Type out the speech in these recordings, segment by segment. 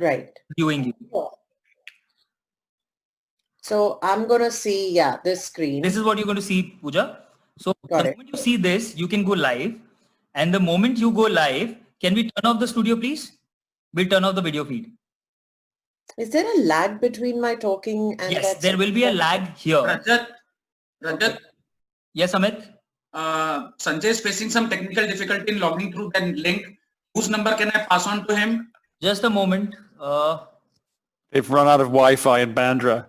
Right. viewing you. So I'm going to see, this screen. This is what you're going to see, Pooja. So Got the it. moment you see this, you can go live. And the moment you go live, can we turn off the studio, please? We'll turn off the video feed. Is there a lag between my talking and yes, there will be a lag here. Rajat. Okay. Yes, Amit? Sanjay is facing some technical difficulty in logging through that link. Whose number can I pass on to him? Just a moment. They've run out of Wi-Fi in Bandra.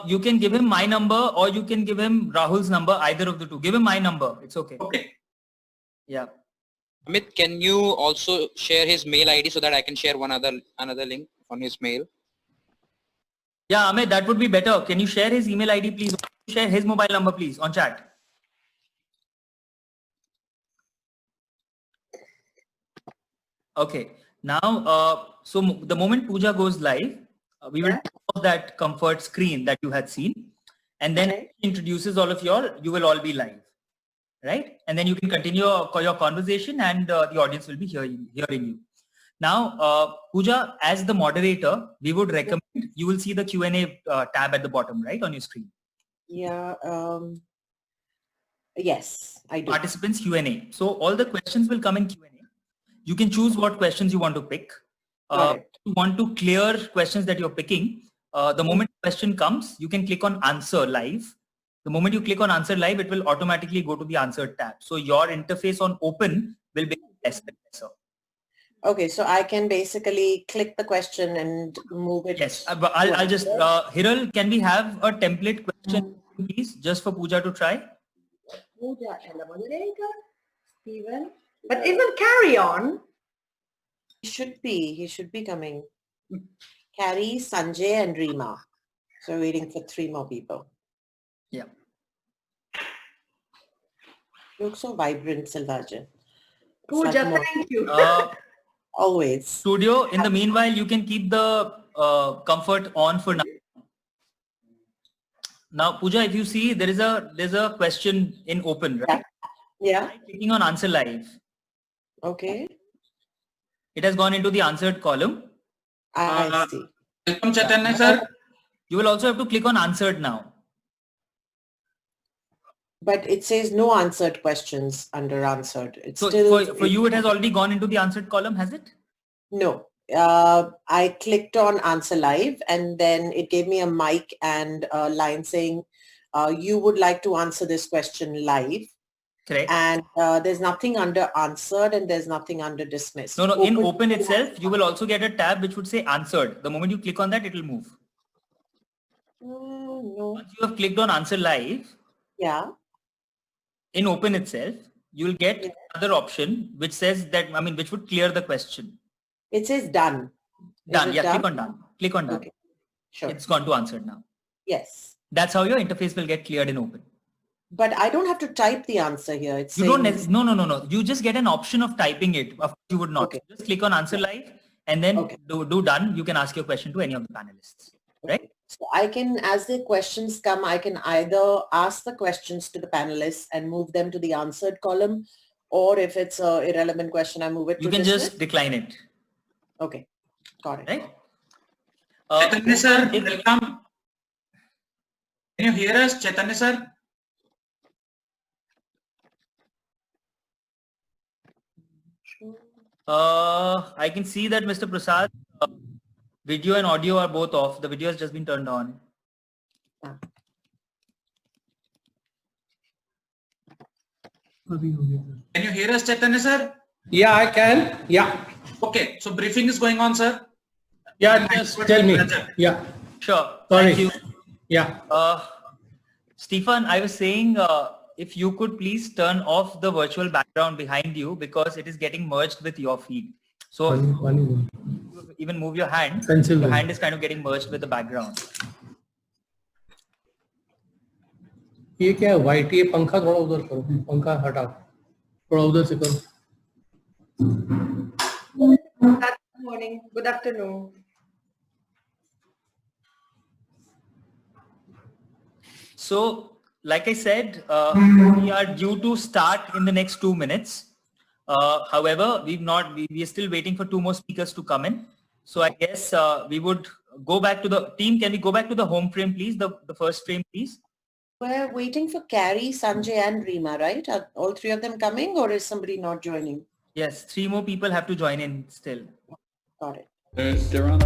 You can give him my number or you can give him Rahul's number, either of the two. Give him my number. It's okay. Okay. Yeah. Amit, can you also share his mail ID so that I can share another link on his mail? Yeah, Amit, that would be better. Can you share his email ID, please? Share his mobile number, please, on chat. Okay. Now, so the moment Pooja goes live, we will turn off that comfort screen that you had seen, and then it introduces all of you will all be live, right? And then you can continue your conversation, and the audience will be hearing you. Now, Pooja, as the moderator, we would recommend you will see the Q&A tab at the bottom, right, on your screen. Yeah. Yes, I do. Participants Q&A. So all the questions will come in Q&A. You can choose what questions you want to pick. If you want to clear questions that you're picking, the moment the question comes, you can click on answer live. The moment you click on answer live, it will automatically go to the answer tab. So your interface on open will be less than lesser. Okay, so I can basically click the question and move it. Yes, but I'll just, Hiral, can we have a template question, please, just for Pooja to try? Pooja and the moderator, Stephan. But isn't Cary on? He should be coming. Cary, Sanjay and Rima. So we're waiting for 3 more people. Yeah. You look so vibrant, Selvaggia. Pooja, thank you. Always. Studio, in the meanwhile, you can keep the comfort on for now. Now, Pooja, if you see, there's a question in open, right? Yeah. Clicking on answer live. Okay. It has gone into the answered column. I see. Welcome, Chaitanya, sir. You will also have to click on answered now. But it says no answered questions under answered. It's So still for you, it has already gone into the answered column, has it? No. I clicked on answer live and then it gave me a mic and a line saying, you would like to answer this question live. Correct. And there's nothing under answered and there's nothing under dismissed. No, in open itself, you will also get a tab which would say answered. The moment you click on that, it will move. No. Once you have clicked on answer live, yeah. In open itself, you will get another option which says that, which would clear the question. It says done. Done. Yeah, click on done. Click on done. Okay. Sure. It's gone to answered now. Yes. That's how your interface will get cleared in open. But I don't have to type the answer here. It's you saying... don't. No. You just get an option of typing it. Of course, you would not. Okay. Just click on answer live and then do done. You can ask your question to any of the panelists. Right? So I can, as the questions come, I can either ask the questions to the panelists and move them to the answered column, or if it's an irrelevant question, I move it to You can just decline it. Okay. Got it. Right? Chaitanya sir, welcome. Can you hear us, Chaitanya sir? I can see that Mr. Prasad, video and audio are both off. The video has just been turned on. Can you hear us, Chaitanya sir? Yeah, I can. Yeah. Okay, so briefing is going on, sir. Yeah, just tell me. Yeah. Sure. Sorry. Thank you. Yeah. Stephan, I was saying, if you could please turn off the virtual background behind you because it is getting merged with your feed. So even move your hand. Your hand is kind of getting merged with the background. ये क्या है white ये पंखा थोड़ा उधर करो पंखा हटाओ थोड़ा उधर से करो Good morning. Good afternoon. So, like I said, we are due to start in the next 2 minutes. However, we are still waiting for 2 more speakers to come in. So I guess we would go back to the team. Can we go back to the home frame, please? The first frame, please. We're waiting for Cary, Sanjay and Rima, right? Are all 3 of them coming or is somebody not joining? Yes, 3 more people have to join in still. Got it. They're on.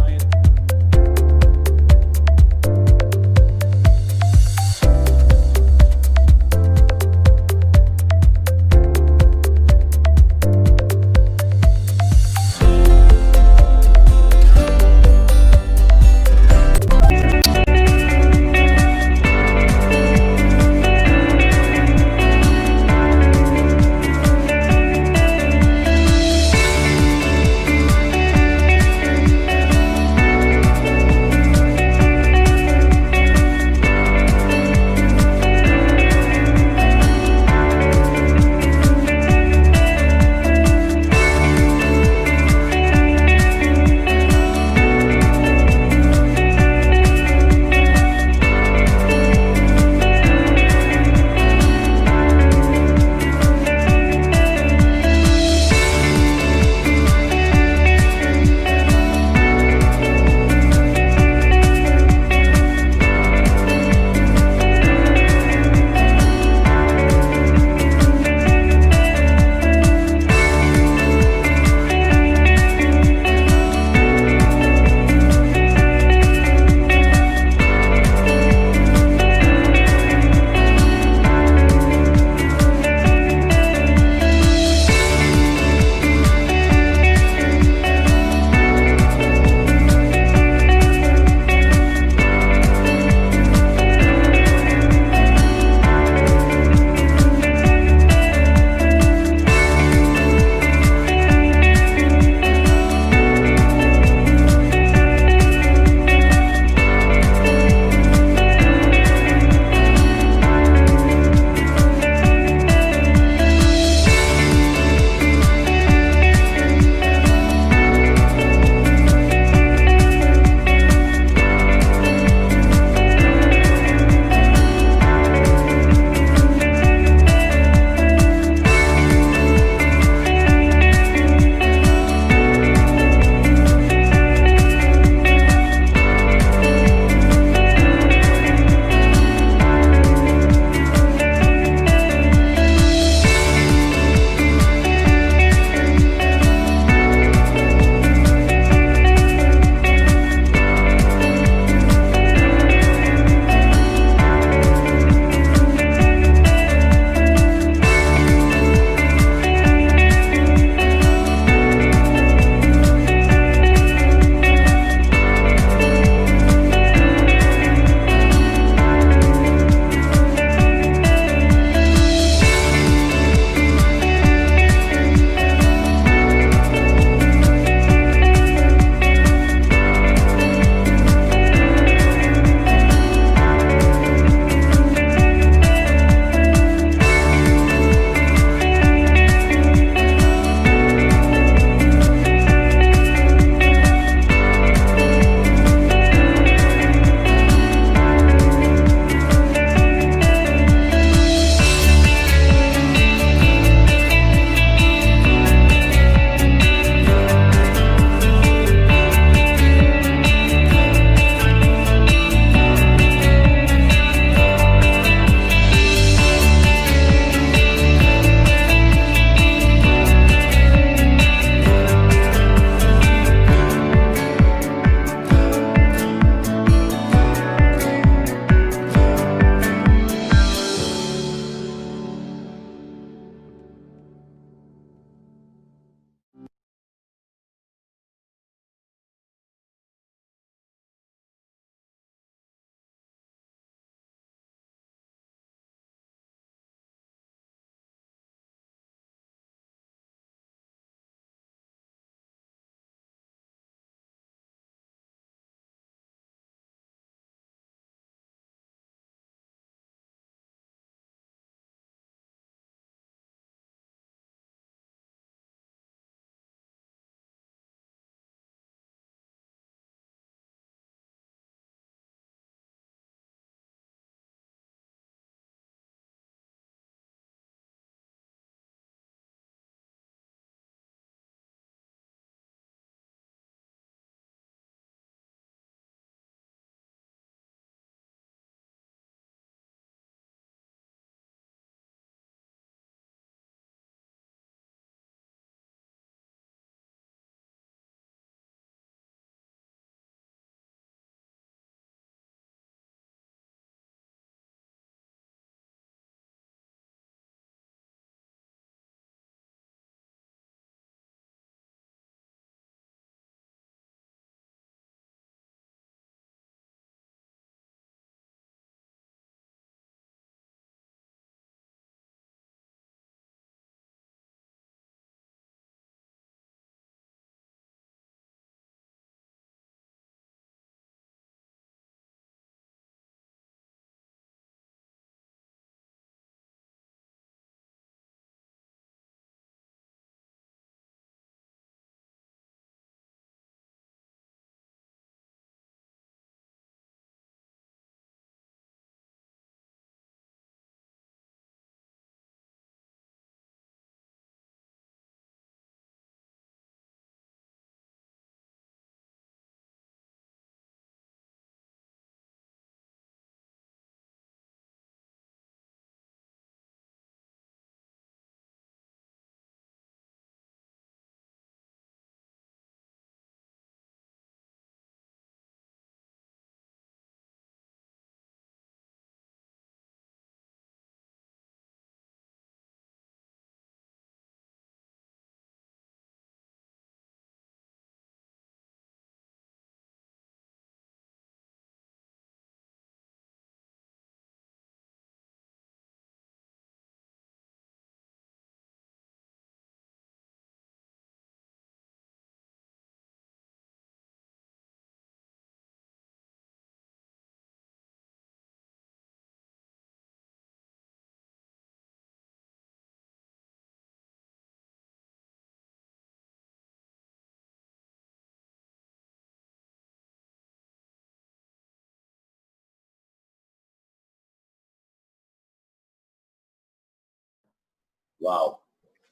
Wow.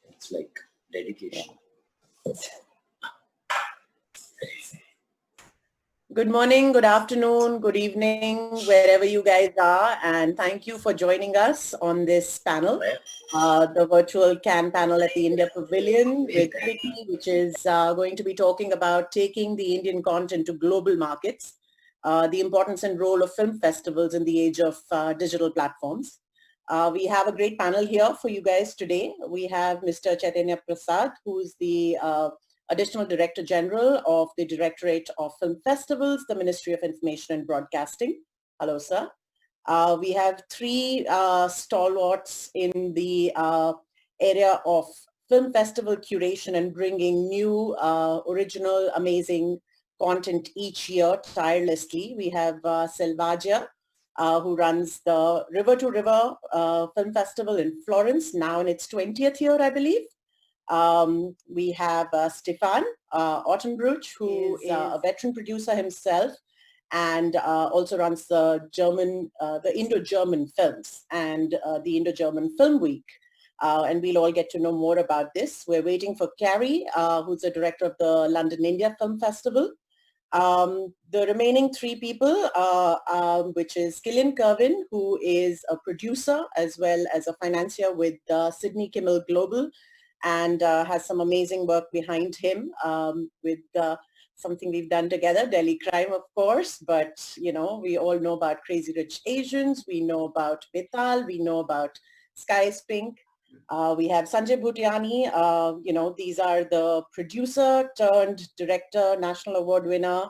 It's like dedication. Good morning, good afternoon, good evening, wherever you guys are, and thank you for joining us on this panel, the virtual CAN panel at the India Pavilion with Vicky, which is going to be talking about taking the Indian content to global markets, the importance and role of film festivals in the age of digital platforms. We have a great panel here for you guys today. We have Mr. Chaitanya Prasad, who is the Additional Director General of the Directorate of Film Festivals, the Ministry of Information and Broadcasting. Hello, sir. We have three stalwarts in the area of film festival curation and bringing new, original, amazing content each year tirelessly. We have Selvaggia, who runs the River to River Film Festival in Florence, now in its 20th year, I believe. We have Stephan Ottenbruch, who is a veteran producer himself and also runs the Indo-German films and the Indo-German Film Week. And we'll all get to know more about this. We're waiting for Cary, who's the director of the London India Film Festival. The remaining three people, which is Kilian Kerwin, who is a producer as well as a financier with Sydney Kimmel Global, and has some amazing work behind him with something we've done together, Delhi Crime, of course, but, you know, we all know about Crazy Rich Asians, we know about Betal, we know about Sky is Pink. We have Sanjay Bhutiani, you know, these are the producer turned director, national award winner,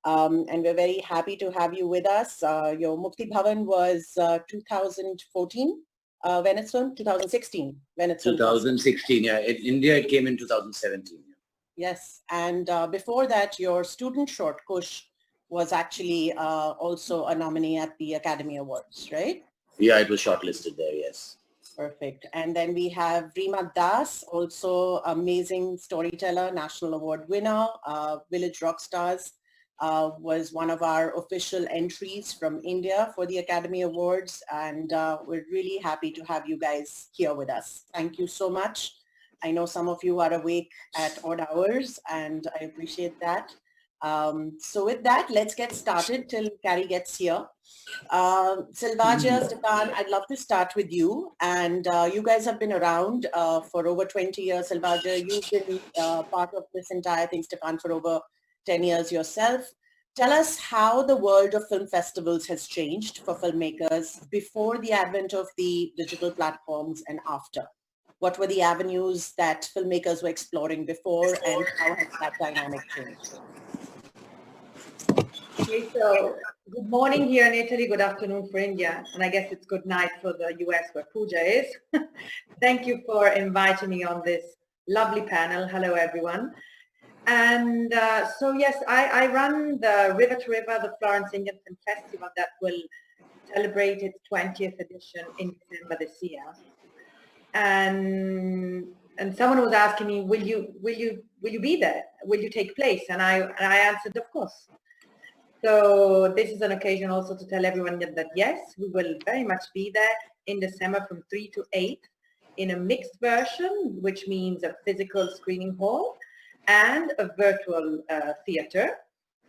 and we're very happy to have you with us. Your Mukti Bhavan was 2014. When it's from 2016, when it's 2016, yeah. In India, it came in 2017. Yes, and before that, your student short, Kush, was actually also a nominee at the Academy Awards, right? Yeah, it was shortlisted there, yes. Perfect. And then we have Rima Das, also amazing storyteller, national award winner, Village Rockstars. Was one of our official entries from India for the Academy Awards, and we're really happy to have you guys here with us. Thank you so much. I know some of you are awake at odd hours, and I appreciate that. So with that, let's get started till Cary gets here. Selvaggia, Stephan, I'd love to start with you. And you guys have been around for over 20 years. Selvaggia, you've been part of this entire thing, Stephan, for over 10 years yourself. Tell us how the world of film festivals has changed for filmmakers before the advent of the digital platforms and after. What were the avenues that filmmakers were exploring before, and how has that dynamic changed? Okay, so good morning here in Italy, good afternoon for India, and I guess it's good night for the US where Puja is. Thank you for inviting me on this lovely panel. Hello, everyone. And so yes, I run the River to River, the Florence Indian Film Festival that will celebrate its 20th edition in December this year. And someone was asking me, will you be there? Will you take place? And I answered, of course. So this is an occasion also to tell everyone that yes, we will very much be there in December from 3 to 8 in a mixed version, which means a physical screening hall and a virtual theater,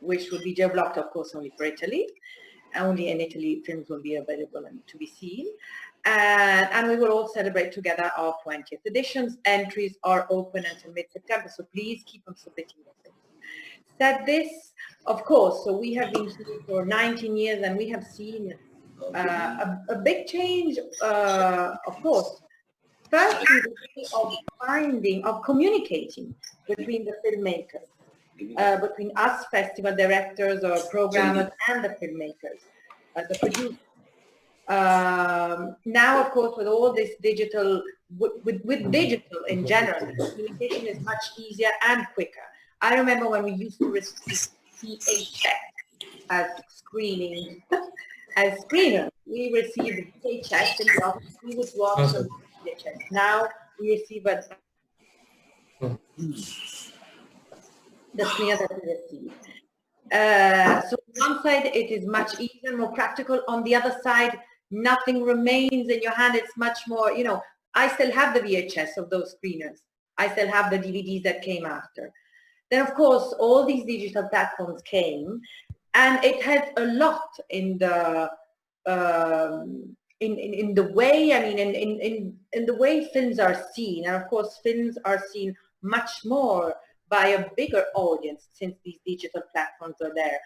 which will be geo-blocked, of course, only for Italy. Only in Italy films will be available and to be seen. And we will all celebrate together our 20th editions. Entries are open until mid-September, so please keep on submitting your things. Said this, of course, so we have been here for 19 years and we have seen a big change, of course. First, the way of communicating between the filmmakers, between us festival directors or programmers and the filmmakers, the producers. Now, of course, with all this digital, with digital in general, communication is much easier and quicker. I remember when we used to receive VHS as screening, as screeners. We received VHS in the office. We would watch the VHS. Now we receive the screener that we receive. So on one side, it is much easier, more practical. On the other side, nothing remains in your hand. It's much more, I still have the VHS of those screeners. I still have the DVDs that came after. Then, of course, all these digital platforms came, and it helped a lot in the in the way, I mean, in the way films are seen. And of course, films are seen much more by a bigger audience since these digital platforms are there.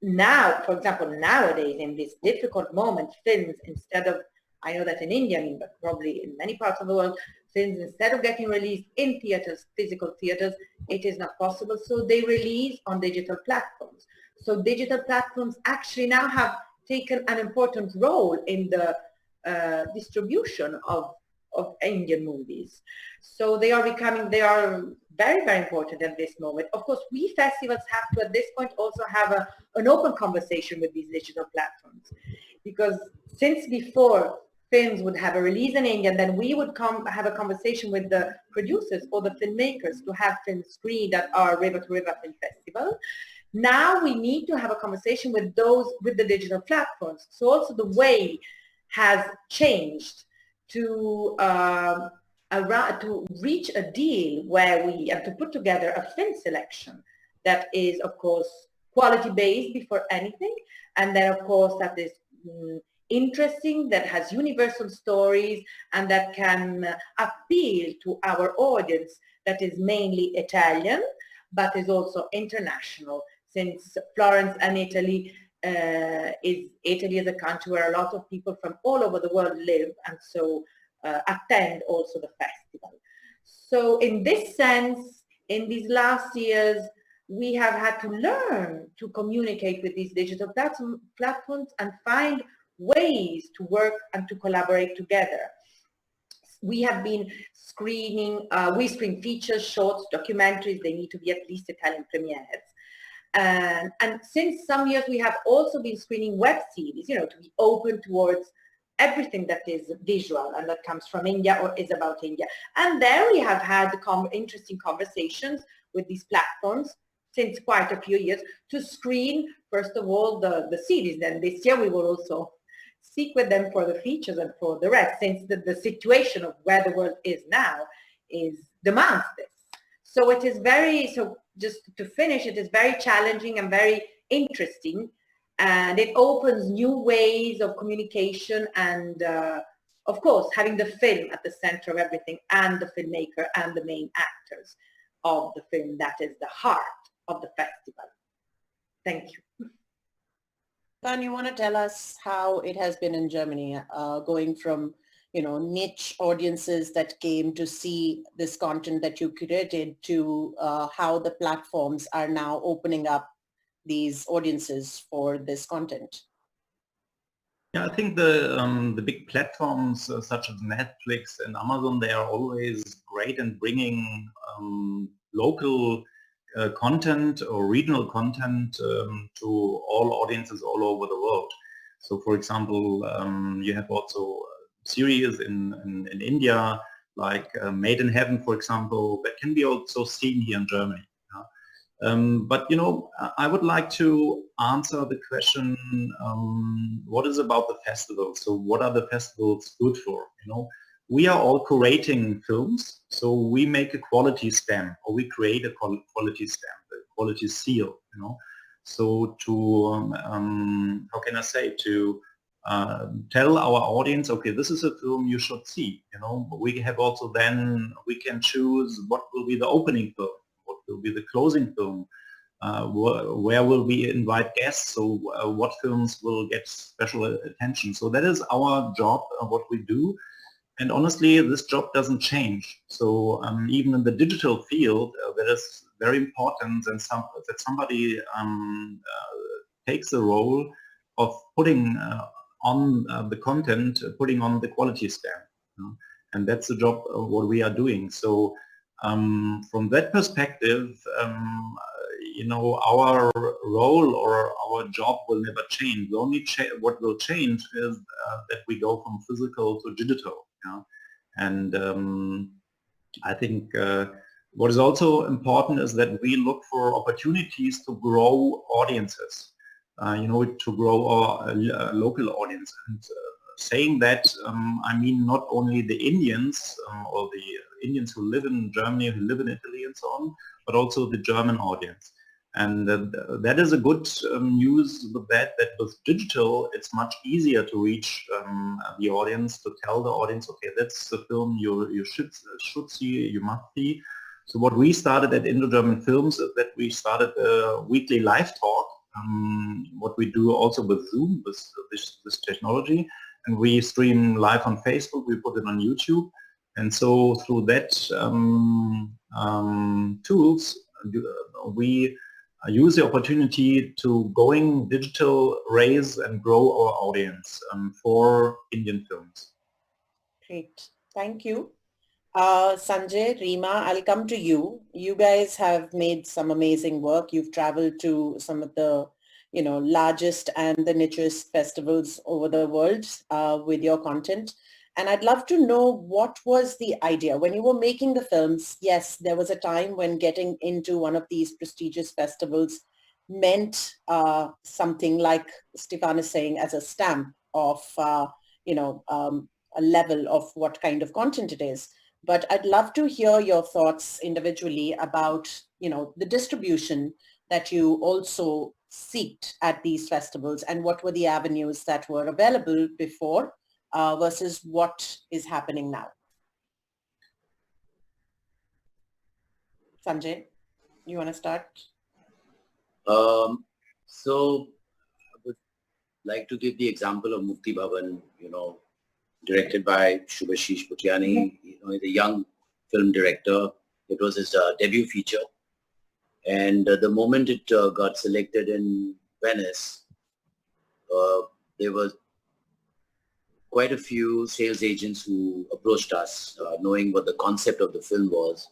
Now, for example, nowadays, in this difficult moment, films, instead of, I know that in India, I mean, but probably in many parts of the world, films, instead of getting released in theaters, physical theaters, it is not possible. So they release on digital platforms. So digital platforms actually now have taken an important role in the distribution of Indian movies. So they are very, very important at this moment. Of course, we festivals have to, at this point, also have an open conversation with these digital platforms. Because since before, films would have a release in India, and then we would have a conversation with the producers or the filmmakers to have films screened at our River to River Film Festival. Now we need to have a conversation with the digital platforms. So also the way has changed to reach a deal where we have to put together a film selection that is, of course, quality based before anything, and then, of course, that is interesting, that has universal stories, and that can appeal to our audience that is mainly Italian, but is also international, since Florence and Italy is a country where a lot of people from all over the world live, and so attend also the festival. So in this sense, in these last years, we have had to learn to communicate with these digital platforms and find ways to work and to collaborate together. We have been screening, we screen features, shorts, documentaries. They need to be at least Italian premieres. And since some years, we have also been screening web series, to be open towards everything that is visual and that comes from India or is about India. And there we have had interesting conversations with these platforms since quite a few years to screen, first of all, the series. Then this year we will also seek with them for the features and for the rest, since the situation of where the world is now demands this. So it is just to finish, it is very challenging and very interesting, and it opens new ways of communication and of course having the film at the center of everything, and the filmmaker and the main actors of the film, that is the heart of the festival. Thank you. Stephan, you want to tell us how it has been in Germany, going from niche audiences that came to see this content that you curated to how the platforms are now opening up these audiences for this content? Yeah, I think the big platforms such as Netflix and Amazon, they are always great in bringing local content or regional content to all audiences all over the world. So, for example, you have also series in India, like Made in Heaven, for example, that can be also seen here in Germany. But I would like to answer the question, what is about the festival? So what are the festivals good for? We are all curating films, so we make a quality stamp, or we create a quality stamp, a quality seal. So to how can I say, to tell our audience, okay, this is a film you should see. We have also, then we can choose what will be the opening film, what will be the closing film, where will we invite guests, so what films will get special attention. So that is our job, what we do. And honestly, this job doesn't change. So even in the digital field, that is very important, and that somebody takes the role of putting on the content, putting on the quality stamp. And that's the job of what we are doing. So from that perspective, our role or our job will never change. The only what will change is that we go from physical to digital. And I think what is also important is that we look for opportunities to grow audiences, to grow our local audience. And saying that, I mean not only the Indians or the Indians who live in Germany, who live in Italy and so on, but also the German audience. And that is a good news with that with digital, it's much easier to reach the audience, to tell the audience, okay, that's the film you should see, you must see. So what we started at Indo-German Films is that we started a weekly live talk, what we do also with Zoom, with this technology. And we stream live on Facebook, we put it on YouTube. And so through that tools, we use the opportunity to going digital, raise and grow our audience for Indian films. Great, thank you. Sanjay, Rima, I'll come to you. You guys have made some amazing work. You've traveled to some of the, largest and the nichest festivals over the world with your content. And I'd love to know, what was the idea? When you were making the films, yes, there was a time when getting into one of these prestigious festivals meant something like Stephan is saying, as a stamp of, a level of what kind of content it is. But I'd love to hear your thoughts individually about, the distribution that you also seeked at these festivals, and what were the avenues that were available before versus what is happening now. Sanjay, you want to start? So I would like to give the example of Mukti Bhavan, directed by Shubhashish Bhutiani. He's a young film director. It was his debut feature. And the moment it got selected in Venice, there was quite a few sales agents who approached us, knowing what the concept of the film was.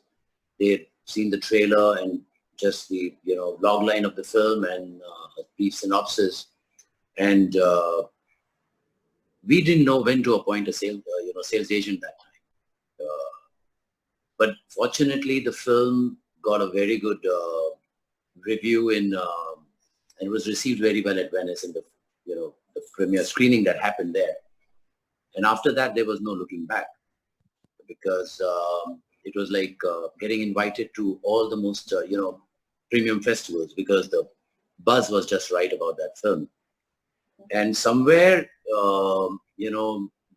They had seen the trailer and just the log line of the film and a brief synopsis, and we didn't know when to appoint a sales agent that time. But fortunately, the film got a very good review and was received very well at Venice in the the premiere screening that happened there. And after that, there was no looking back, because it was like getting invited to all the most, premium festivals, because the buzz was just right about that film. And somewhere,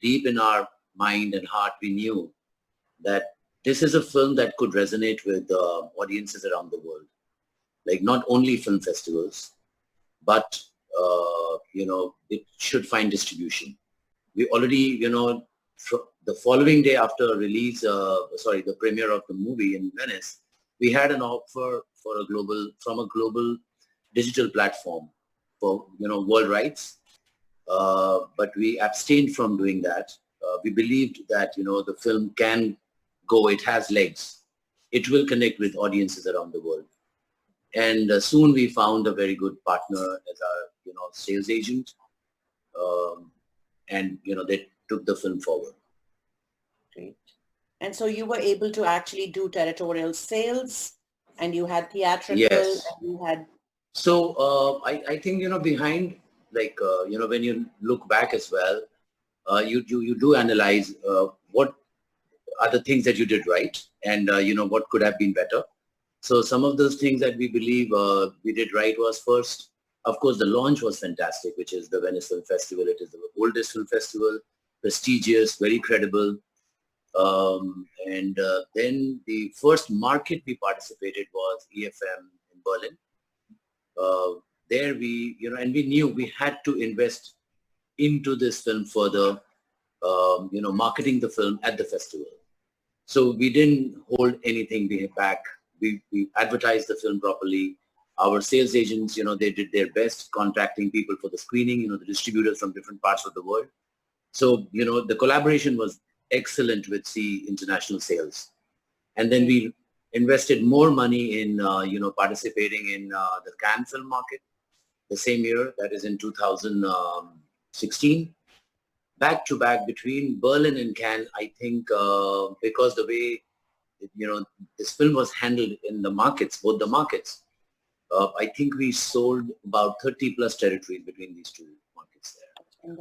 deep in our mind and heart, we knew that this is a film that could resonate with audiences around the world. Like not only film festivals, but, it should find distribution. We already, the following day after release, the premiere of the movie in Venice, we had an offer from a global digital platform for, world rights. But we abstained from doing that. We believed that, the film can go, it has legs. It will connect with audiences around the world. And soon we found a very good partner as our, sales agent. And, they took the film forward. Great. And so you were able to actually do territorial sales, and you had theatrical, yes. And you had... So I think, behind, like, when you look back as well, you do analyze what are the things that you did right, and, what could have been better. So some of those things that we believe we did right was, first, of course, the launch was fantastic, which is the Venice Film Festival. It is the oldest film festival, prestigious, very credible. And then the first market we participated was EFM in Berlin. There we, and we knew we had to invest into this film further, marketing the film at the festival. So we didn't hold anything back. We advertised the film properly. Our sales agents, they did their best contacting people for the screening, the distributors from different parts of the world. So, the collaboration was excellent with international sales. And then we invested more money in, participating in the Cannes film market the same year, that is in 2016. Back to back between Berlin and Cannes, I think because the way, this film was handled in the markets, both the markets, I think we sold about 30 plus territories between these two markets there.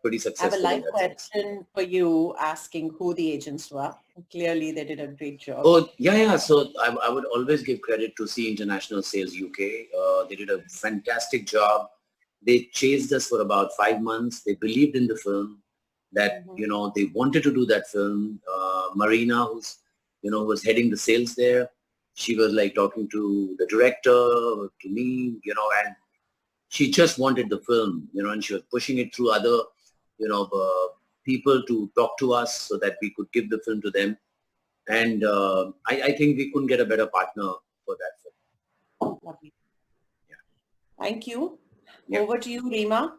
pretty I have successful. a live in that sense. question for you asking who the agents were. Clearly, they did a great job. Oh, yeah. So I would always give credit to C International Sales UK. They did a fantastic job. They chased us for about 5 months. They believed in the film, that, you know, they wanted to do that film. Marina, who's, you know, was heading the sales there, she was like talking to the director, to me, you know, and she just wanted the film, you know, and she was pushing it through other, you know, people to talk to us so that we could give the film to them. And I think we couldn't get a better partner for that film. Lovely. Thank you. Yeah. Over to you, Rima.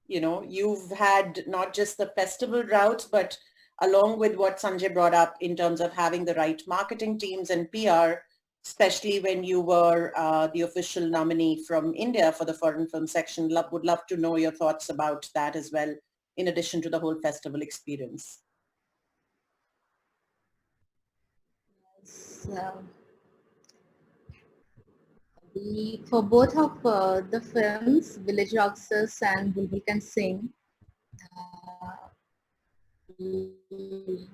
You know, you've had not just the festival route, but along with what Sanjay brought up in terms of having the right marketing teams and PR, especially when you were the official nominee from India for the foreign film section. Would love to know your thoughts about that as well, in addition to the whole festival experience. So, for both of the films, Village Roxas and Bulbul Can Sing,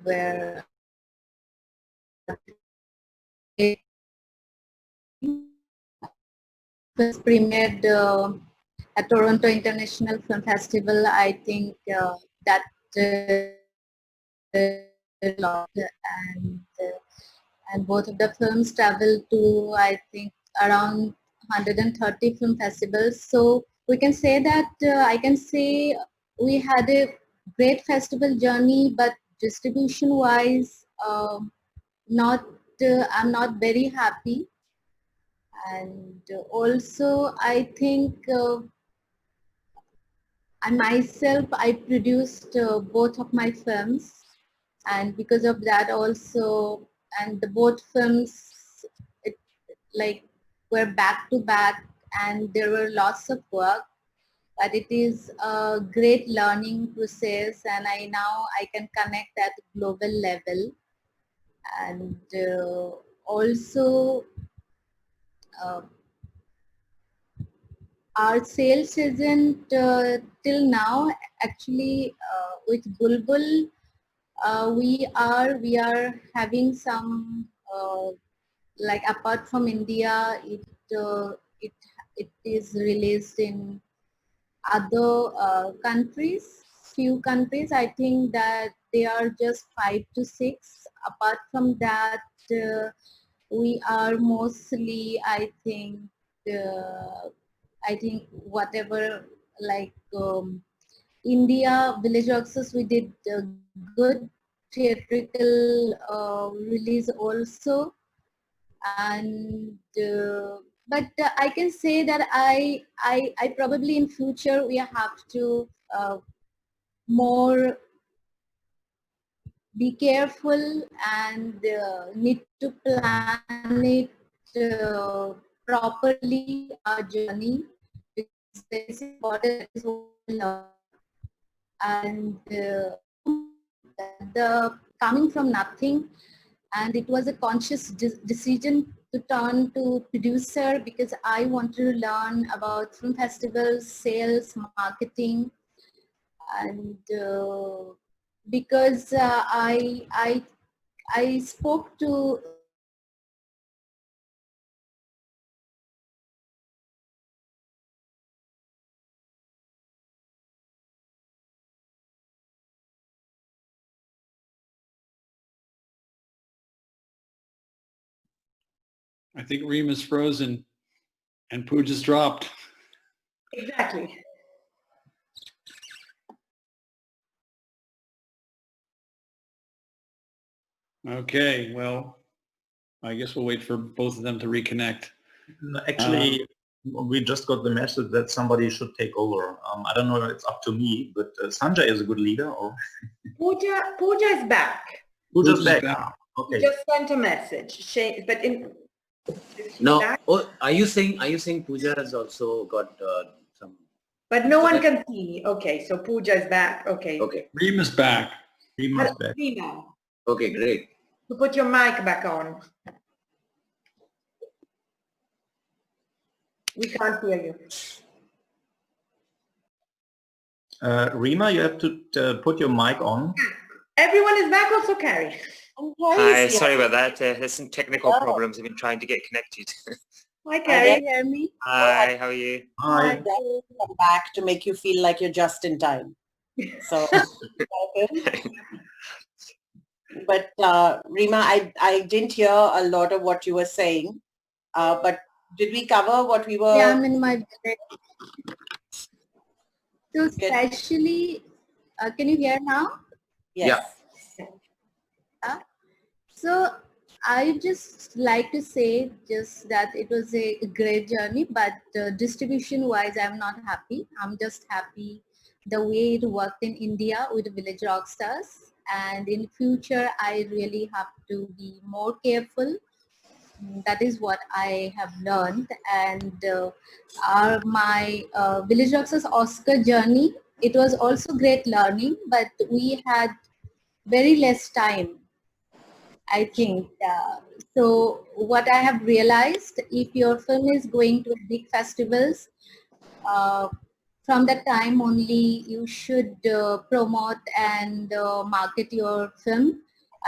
were first premiered at Toronto International Film Festival. I think that and both of the films traveled to, I think, around 130 film festivals. So we can say that I can say we had a great festival journey, but distribution wise, not I'm not very happy. And also I think I produced both of my films, and because of that also, and the both films were back to back, and there were lots of work, but it is a great learning process, and now I can connect at global level. And also our sales isn't till now actually with Bulbul. We are having some like apart from India, it is released in other countries. Few countries, I think that they are just 5 to 6. Apart from that, we are mostly, I think whatever, like India, Village Roxas, we did good theatrical release also. And but I can say that I probably in future we have to more be careful and need to plan it properly, our journey, because this is important. And the coming from nothing, and it was a conscious decision to turn to producer, because I wanted to learn about film festivals, sales, marketing, and because I spoke to I think Rima's frozen and Pooja's dropped. Exactly. Okay, well, I guess we'll wait for both of them to reconnect. Actually, we just got the message that somebody should take over. I don't know if it's up to me, but Sanjay is a good leader. Or Pooja is back. Pooja's back now. Okay. Just sent a message. But in No. Oh, are you saying Pooja has also got some? But no one can see me. Okay, so Pooja is back. Okay. Okay. Rima's back. Rima's back. Rima, Okay, great. to put your mic back on. We can't hear you. Rima, you have to put your mic on. Everyone is back also, Cary. Hi, sorry about that. There's some technical problems. I've been trying to get connected. Hi, Can Cary. you hear me? Hi, how are you? Hi. Come back to make you feel like you're just in time. So, but Rima, I didn't hear a lot of what you were saying. But did we cover what we were? Yeah, I'm in my bed. So especially, can you hear now? Yes. So I just like to say just that it was a great journey, but distribution wise, I'm not happy. I'm just happy the way it worked in India with Village Rockstars. And in future, I really have to be more careful. That is what I have learned. And my Village Rockstars Oscar journey, it was also great learning, but we had very less time, I think. So what I have realized, if your film is going to big festivals, from that time only you should promote and market your film.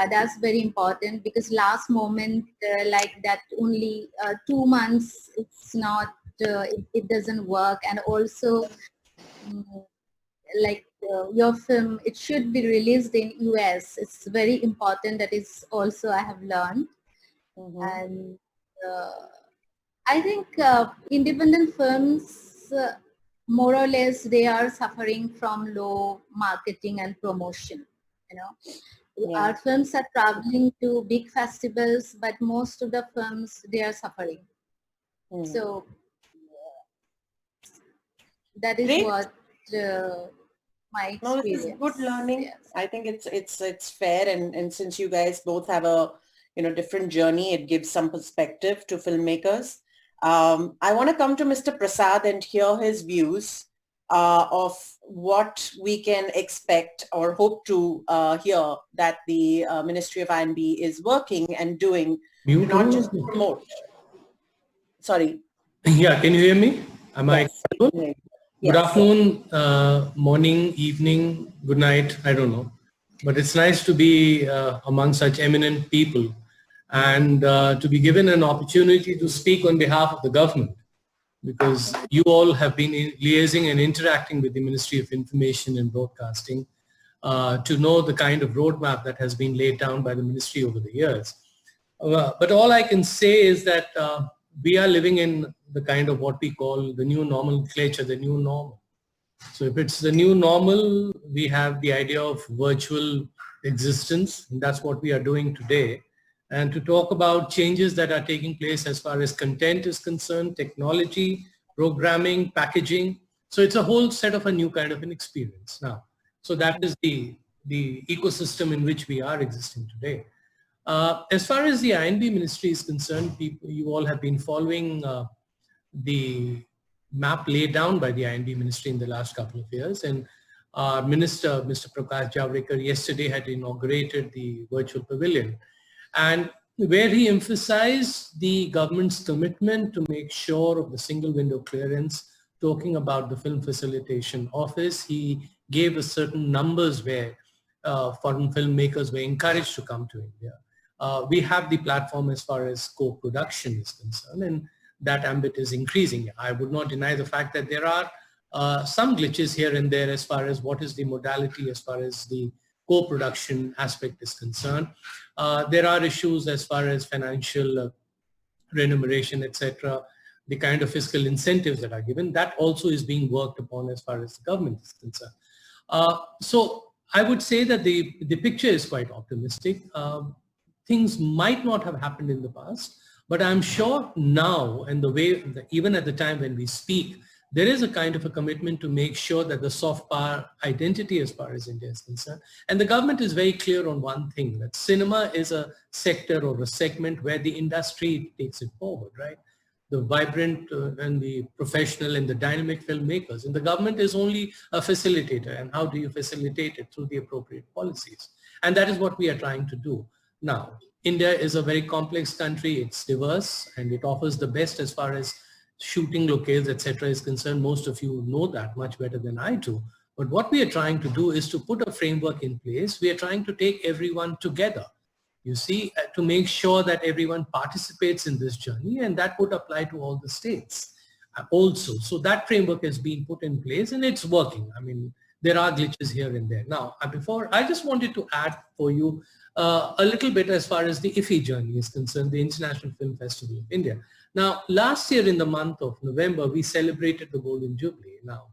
That's very important, because last moment like that only 2 months, it's not, it doesn't work. And also like your film, it should be released in US. It's very important. That is also I have learned. And I think independent films, more or less, they are suffering from low marketing and promotion. You know, our films are traveling to big festivals, but most of the films, they are suffering. So that is Great. what my experience. No, this is good learning. Yes. I think it's fair, and since you guys both have a different journey, it gives some perspective to filmmakers. I want to come to Mr. Prasad and hear his views of what we can expect or hope to hear that the Ministry of I&B is working and doing, not just to promote. Sorry. Yeah, can you hear me? Am I audible? Yes. Good afternoon, morning, evening, good night, I don't know. But it's nice to be among such eminent people and to be given an opportunity to speak on behalf of the government, because you all have been liaising and interacting with the Ministry of Information and Broadcasting to know the kind of roadmap that has been laid down by the ministry over the years. But all I can say is that we are living in the kind of what we call the new nomenclature, the new normal. So if it's the new normal, we have the idea of virtual existence, and that's what we are doing today. And to talk about changes that are taking place as far as content is concerned, technology, programming, packaging. So it's a whole set of a new kind of an experience now. So that is the ecosystem in which we are existing today. As far as the I&B ministry is concerned, you all have been following the map laid down by the I&B ministry in the last couple of years. And our minister, Mr. Prakash Javadekar, yesterday had inaugurated the virtual pavilion, and where he emphasized the government's commitment to make sure of the single window clearance, talking about the film facilitation office. He gave us certain numbers where foreign filmmakers were encouraged to come to India. We have the platform as far as co-production is concerned, and that ambit is increasing. I would not deny the fact that there are some glitches here and there as far as what is the modality as far as the co-production aspect is concerned. There are issues as far as financial remuneration, etc., the kind of fiscal incentives that are given. That also is being worked upon as far as the government is concerned. So I would say that the picture is quite optimistic. Things might not have happened in the past, but I'm sure now, and the way, even at the time when we speak, there is a kind of a commitment to make sure that the soft power identity as far as India is concerned. And the government is very clear on one thing, that cinema is a sector or a segment where the industry takes it forward, right? The vibrant and the professional and the dynamic filmmakers. And the government is only a facilitator. And how do you facilitate it? Through the appropriate policies. And that is what we are trying to do. Now, India is a very complex country. It's diverse and it offers the best as far as shooting locales, etc. is concerned. Most of you know that much better than I do. But what we are trying to do is to put a framework in place. We are trying to take everyone together, you see, to make sure that everyone participates in this journey, and that would apply to all the states also. So that framework has been put in place and it's working. I mean, there are glitches here and there. Now, before, I just wanted to add for you a little bit as far as the IFFI journey is concerned, the International Film Festival of India. Now, last year in the month of November, we celebrated the Golden Jubilee. Now,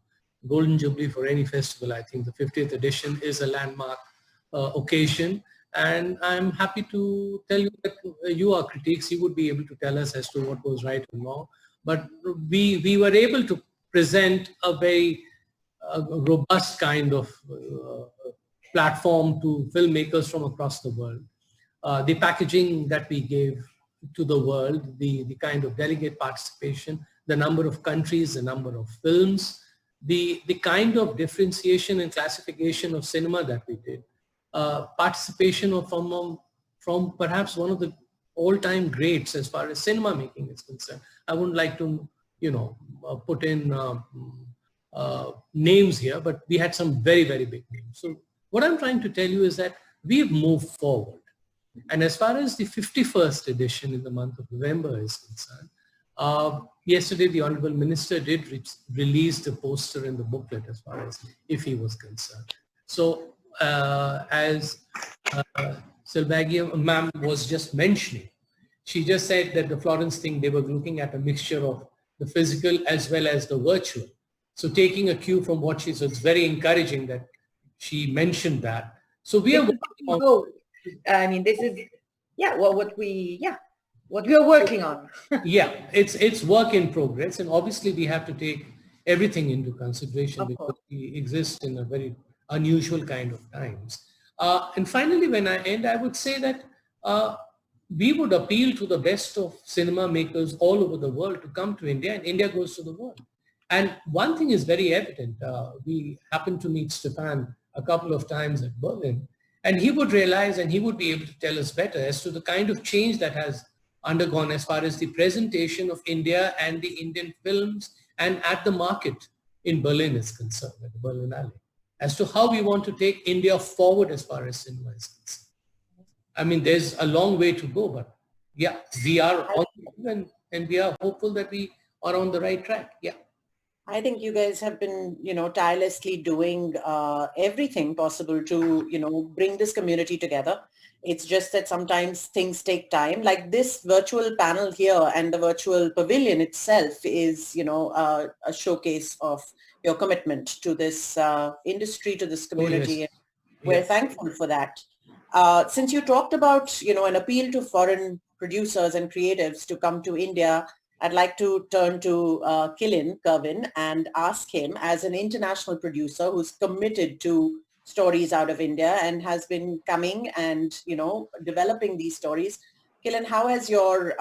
Golden Jubilee for any festival, I think the 50th edition is a landmark occasion. And I'm happy to tell you that you are critics, you would be able to tell us as to what was right and wrong. But we were able to present a very robust kind of platform to filmmakers from across the world. The packaging that we gave to the world, the kind of delegate participation, the number of countries, the number of films, the kind of differentiation and classification of cinema that we did, participation from perhaps one of the all-time greats as far as cinema making is concerned. I wouldn't like to, put in names here, but we had some very, very big names. So what I'm trying to tell you is that we've moved forward. And as far as the 51st edition in the month of November is concerned, yesterday the Honorable Minister did release the poster and the booklet as far as IFFI was concerned. So as Selvaggia ma'am was just mentioning, she just said that the Florence thing, they were looking at a mixture of the physical as well as the virtual. So taking a cue from what she said, it's very encouraging that she mentioned that. So we are working on, I mean, this is, what we are working on. Yeah, it's work in progress, and obviously we have to take everything into consideration because we exist in a very unusual kind of times. And finally, when I end, I would say that we would appeal to the best of cinema makers all over the world to come to India, and India goes to the world. And one thing is very evident. We happened to meet Stephan a couple of times at Berlin, and he would realize, and he would be able to tell us better as to the kind of change that has undergone as far as the presentation of India and the Indian films and at the market in Berlin is concerned, at the Berlin Alley, as to how we want to take India forward as far as cinema is concerned. I mean, there's a long way to go, but yeah, we are on and we are hopeful that we are on the right track. Yeah. I think you guys have been, tirelessly doing everything possible to, bring this community together. It's just that sometimes things take time. Like this virtual panel here and the virtual pavilion itself is, a showcase of your commitment to this industry, to this community. Yes. We're thankful for that. Since you talked about, an appeal to foreign producers and creatives to come to India, I'd like to turn to Kilian, Kerwin, and ask him, as an international producer who's committed to stories out of India and has been coming and, developing these stories. Kilian, how has your,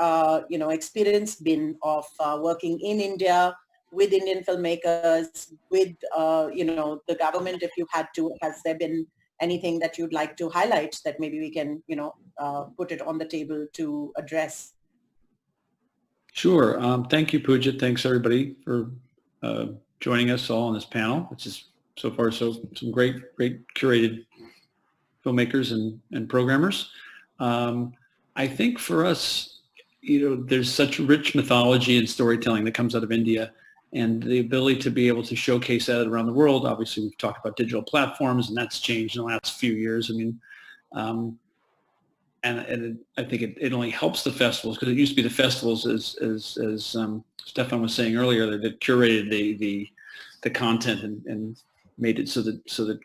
experience been of working in India with Indian filmmakers, with, the government, if you had to? Has there been anything that you'd like to highlight that maybe we can, put it on the table to address? Sure. Thank you, Pooja. Thanks, everybody, for joining us all on this panel, which is so far some great curated filmmakers and programmers. I think for us, there's such rich mythology and storytelling that comes out of India, and the ability to be able to showcase that around the world. Obviously, we've talked about digital platforms, and that's changed in the last few years. I mean, and I think it only helps the festivals, because it used to be the festivals, as Stephan was saying earlier, that curated the content and made it so that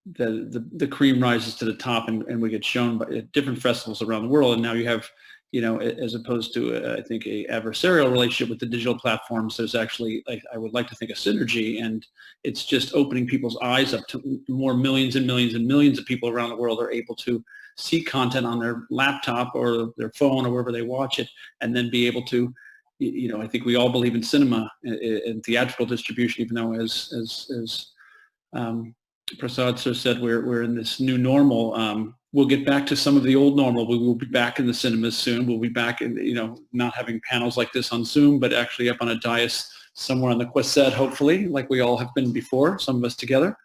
the cream rises to the top and we get shown by different festivals around the world. And now you have, as opposed to I think a adversarial relationship with the digital platforms, there's actually, I would like to think, a synergy, and it's just opening people's eyes up to more millions and millions and millions of people around the world are able to see content on their laptop or their phone or wherever they watch it, and then be able to, I think we all believe in cinema and theatrical distribution, even though as Prasad sir said, we're in this new normal. We'll get back to some of the old normal. We will be back in the cinemas soon. We'll be back in, not having panels like this on Zoom, but actually up on a dais somewhere on the Quasset, hopefully, like we all have been before, some of us together.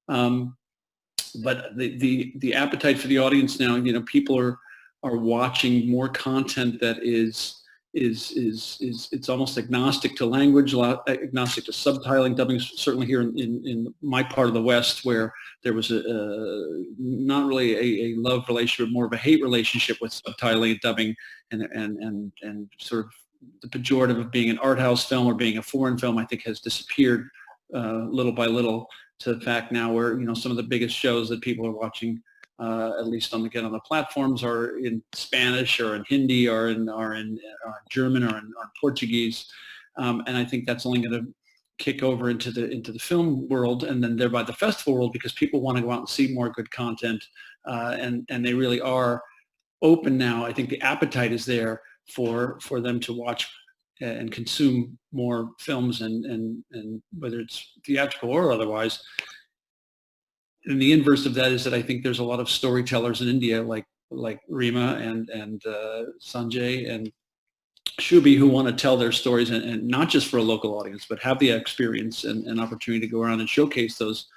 But the appetite for the audience now, people are watching more content that is it's almost agnostic to language, agnostic to subtitling, dubbing. Certainly here in my part of the West, where there was not really a love relationship, more of a hate relationship with subtitling and dubbing, and sort of the pejorative of being an art house film or being a foreign film, I think has disappeared little by little, to the fact now where some of the biggest shows that people are watching, at least on the platforms, are in Spanish or in Hindi or in German or in Portuguese, and I think that's only going to kick over into the film world, and then thereby the festival world, because people want to go out and see more good content, and they really are open now. I think the appetite is there for them to watch and consume more films, and whether it's theatrical or otherwise. And the inverse of that is that I think there's a lot of storytellers in India like Rima and Sanjay and Shubi, who want to tell their stories, and not just for a local audience, but have the experience and opportunity to go around and showcase those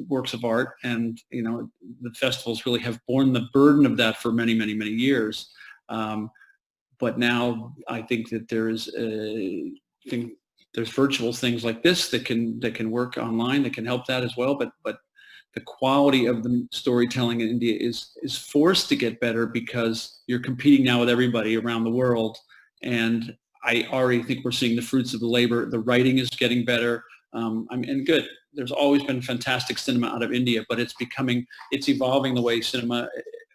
works of art. And the festivals really have borne the burden of that for many, many, many years. But now I think that there's virtual things like this that can work online, that can help that as well. But the quality of the storytelling in India is forced to get better, because you're competing now with everybody around the world. And I already think we're seeing the fruits of the labor. The writing is getting better. And good. There's always been fantastic cinema out of India, but it's evolving the way cinema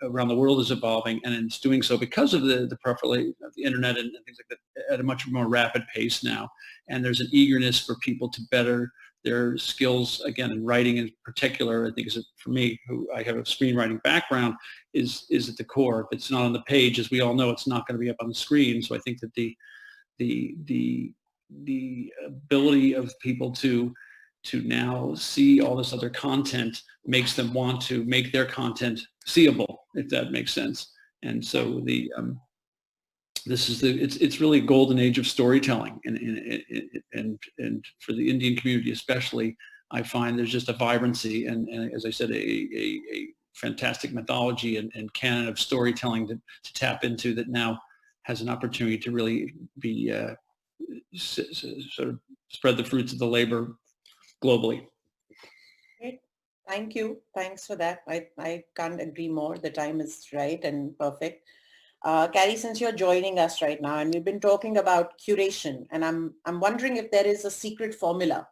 around the world is evolving, and it's doing so because of the prevalence of the internet and things like that at a much more rapid pace now. And there's an eagerness for people to better their skills, again, in writing in particular. I think for me, who I have a screenwriting background, is at the core. If it's not on the page, as we all know, it's not going to be up on the screen. So I think that the ability of people to now see all this other content makes them want to make their content seeable, if that makes sense. And so it's really a golden age of storytelling, and for the Indian community especially, I find there's just a vibrancy and as I said, a fantastic mythology and canon of storytelling to tap into, that now has an opportunity to really be sort of spread the fruits of the labor globally. Great. Thank you. Thanks for that. I can't agree more. The time is right and perfect. Cary, since you're joining us right now, and we've been talking about curation, and I'm wondering if there is a secret formula.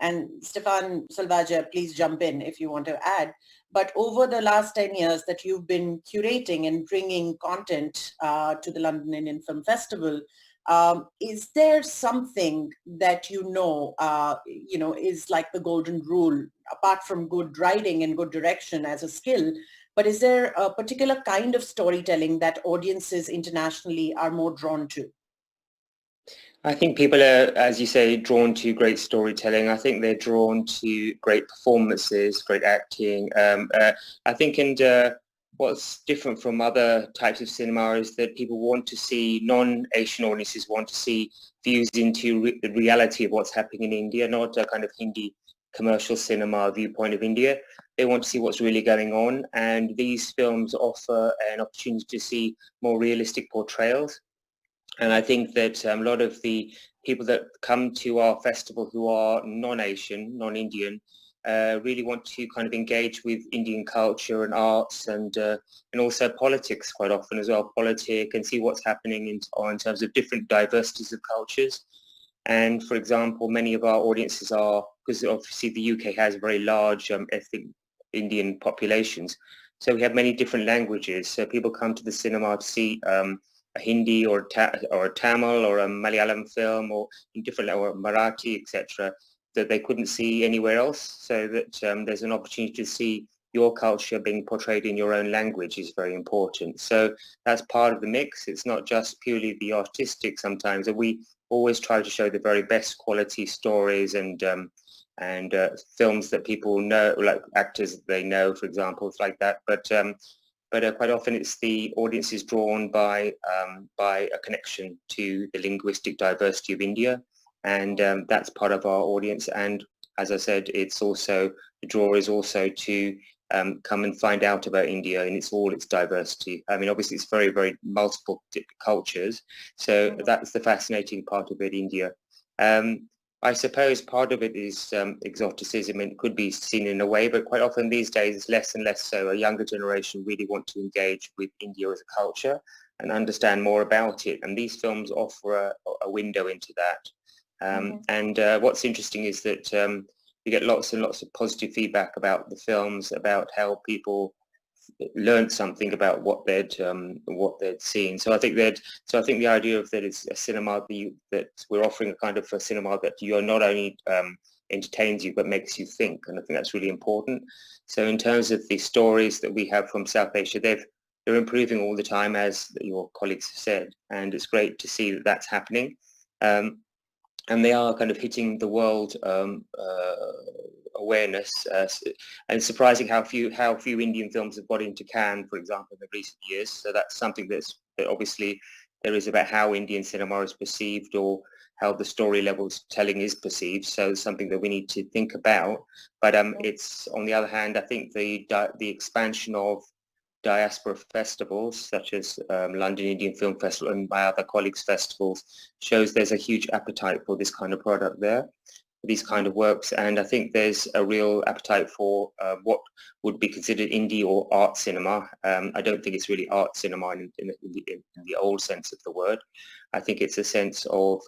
And Stephan, Selvaggia, please jump in if you want to add. But over the last 10 years that you've been curating and bringing content to the London Indian Film Festival, is there something that is like the golden rule, apart from good writing and good direction as a skill, but is there a particular kind of storytelling that audiences internationally are more drawn to? I think people are, as you say, drawn to great storytelling. I think they're drawn to great performances, great acting. I think, and what's different from other types of cinema is that people want to see, non-Asian audiences want to see views into the reality of what's happening in India, not a kind of Hindi commercial cinema viewpoint of India. They want to see what's really going on, and these films offer an opportunity to see more realistic portrayals. And I think that a lot of the people that come to our festival who are non-Asian, non-Indian, really want to kind of engage with Indian culture and arts and also politics quite often as well, politic, and see what's happening in terms of different diversities of cultures. And for example, many of our audiences are, because obviously the UK has very large ethnic Indian populations, so we have many different languages. So people come to the cinema to see a Hindi or a Tamil or a Malayalam film or in different, or Marathi, etc., that they couldn't see anywhere else. So that there's an opportunity to see your culture being portrayed in your own language is very important. So that's part of the mix. It's not just purely the artistic sometimes. And we always try to show the very best quality stories and films that people know, like actors that they know, for example, it's like that. But quite often it's the audience is drawn by a connection to the linguistic diversity of India and that's part of our audience. And as I said, it's also, the draw is also to come and find out about India in all its diversity. I mean, obviously it's very, very multiple cultures. So that's the fascinating part of it, India. I suppose part of it is exoticism, and it could be seen in a way, but quite often these days it's less and less so. A younger generation really want to engage with India as a culture and understand more about it. And these films offer a window into that. And what's interesting is that we get lots and lots of positive feedback about the films, about how people learned something about what they'd seen. So I think the idea of that is a cinema that we're offering a kind of a cinema that you're not only entertains you but makes you think, and I think that's really important. So in terms of the stories that we have from South Asia, they're improving all the time, as your colleagues have said, and it's great to see that that's happening. And they are kind of hitting the world awareness, and it's surprising how few Indian films have got into Cannes, for example, in the recent years. So that's something that obviously there is about how Indian cinema is perceived, or how the story levels telling is perceived. So it's something that we need to think about. But it's, on the other hand, I think the expansion of diaspora festivals such as London Indian Film Festival and my other colleagues' festivals shows there's a huge appetite for this kind of product there, these kind of works. And I think there's a real appetite for what would be considered indie or art cinema. I don't think it's really art cinema in the old sense of the word. I think it's a sense of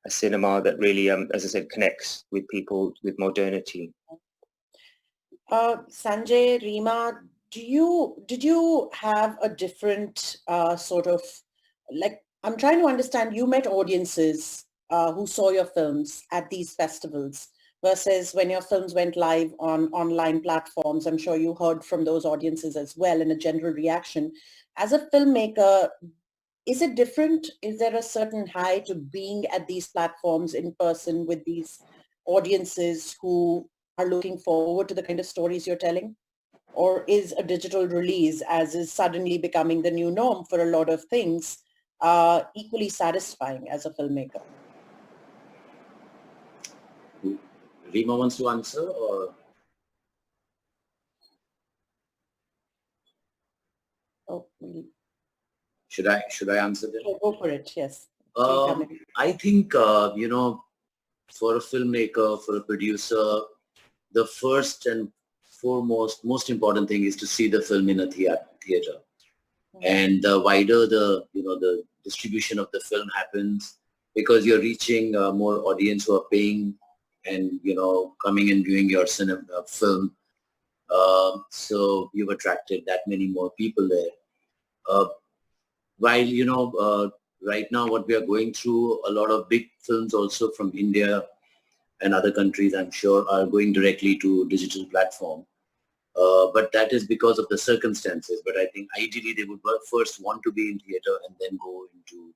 a cinema that really, as I said, connects with people, with modernity. Sanjay, Rima, did you have a different sort of, like, I'm trying to understand, you met audiences who saw your films at these festivals versus when your films went live on online platforms. I'm sure you heard from those audiences as well in a general reaction. As a filmmaker, is it different? Is there a certain high to being at these platforms in person with these audiences who are looking forward to the kind of stories you're telling? Or is a digital release, as is suddenly becoming the new norm for a lot of things, equally satisfying as a filmmaker? Rima wants to answer, or? Oh, should I answer that? Go for it, yes. I think, for a filmmaker, for a producer, the first and foremost, most important thing is to see the film in a theater. And the wider the distribution of the film happens, because you're reaching more audience who are paying and coming and viewing your film. So you've attracted that many more people there. While right now what we are going through, a lot of big films also from India and other countries, I'm sure, are going directly to digital platform. But that is because of the circumstances. But I think ideally they would first want to be in theater and then go into,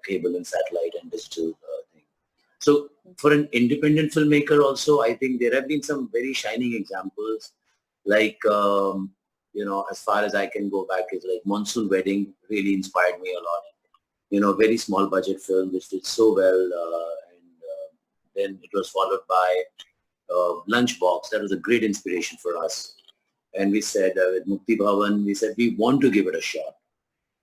cable and satellite and digital thing. So for an independent filmmaker also, I think there have been some very shining examples. Like, as far as I can go back, is like Monsoon Wedding really inspired me a lot. Very small budget film which did so well. Then it was followed by Lunchbox. That was a great inspiration for us. And we said with Mukti Bhavan, we said we want to give it a shot.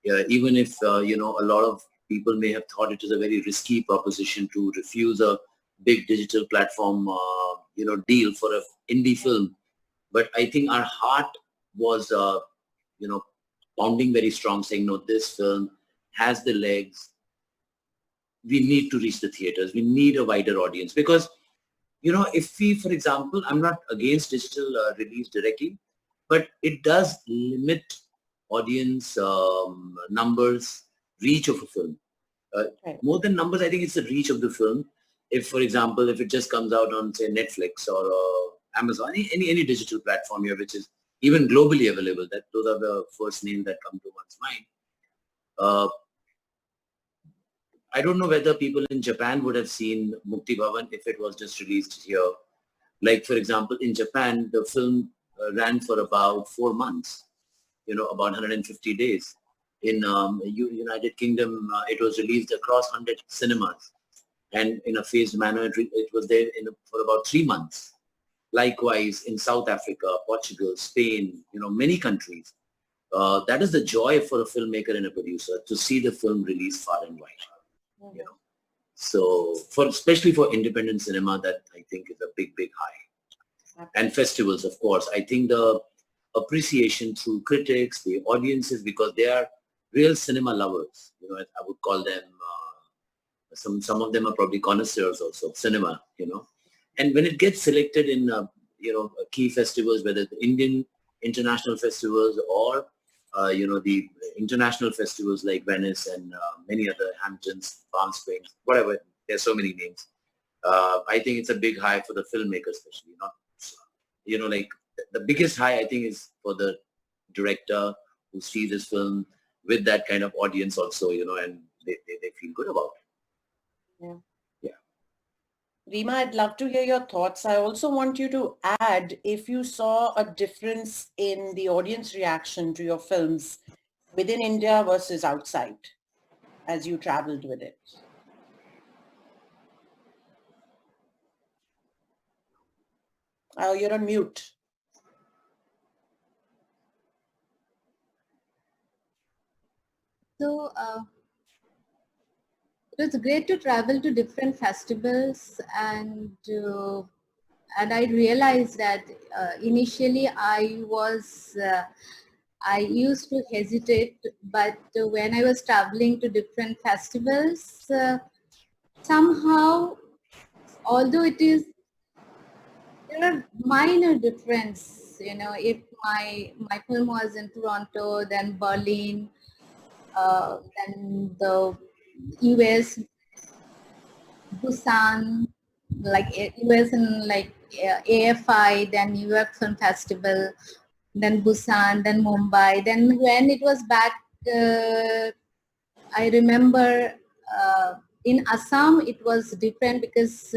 Even if, a lot of people may have thought it was a very risky proposition to refuse a big digital platform, deal for an indie film. But I think our heart was, pounding very strong, saying, no, this film has the legs. We need to reach the theaters. We need a wider audience, because if we, for example, I'm not against digital release directly, but it does limit audience numbers, reach of a film. More than numbers, I think it's the reach of the film. If, for example, if it just comes out on, say, Netflix or Amazon, any digital platform here, which is even globally available, those are the first names that come to one's mind. I don't know whether people in Japan would have seen Mukti Bhavan if it was just released here. Like, for example, in Japan, the film ran for about 4 months, about 150 days. In United Kingdom, it was released across 100 cinemas. and in a phased manner. It was there for about 3 months. Likewise, in South Africa, Portugal, Spain, many countries. That is the joy for a filmmaker and a producer, to see the film released far and wide. So, especially for independent cinema, that I think is a big, big high. And festivals, of course. I think the appreciation through critics, the audiences, because they are real cinema lovers. I would call them. Some of them are probably connoisseurs also of cinema. And when it gets selected in key festivals, whether the Indian international festivals or the international festivals like Venice and many other, Hamptons, Palm Springs, whatever. There's so many names. I think it's a big high for the filmmaker, especially. Like the biggest high I think is for the director who sees this film with that kind of audience also, and they feel good about it. Rima, I'd love to hear your thoughts. I also want you to add if you saw a difference in the audience reaction to your films within India versus outside as you traveled with it. Oh, you're on mute. So it was great to travel to different festivals, and I realized that initially I used to hesitate, but when I was traveling to different festivals, somehow, although there are minor difference, if my film was in Toronto, then Berlin, then the US, Busan, like US and like AFI, then New York Film Festival, then Busan, then Mumbai. Then when it was back, I remember in Assam it was different because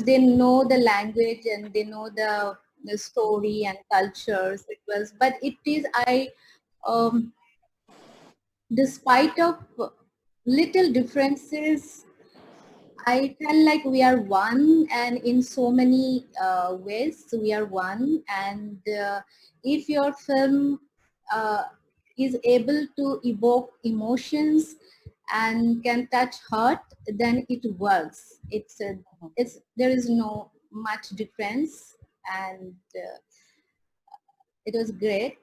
they know the language and they know the story and cultures. But it is despite of little differences, I felt like we are one, and in so many ways we are one. And if your film is able to evoke emotions and can touch heart, then it works. There is no much difference, and it was great.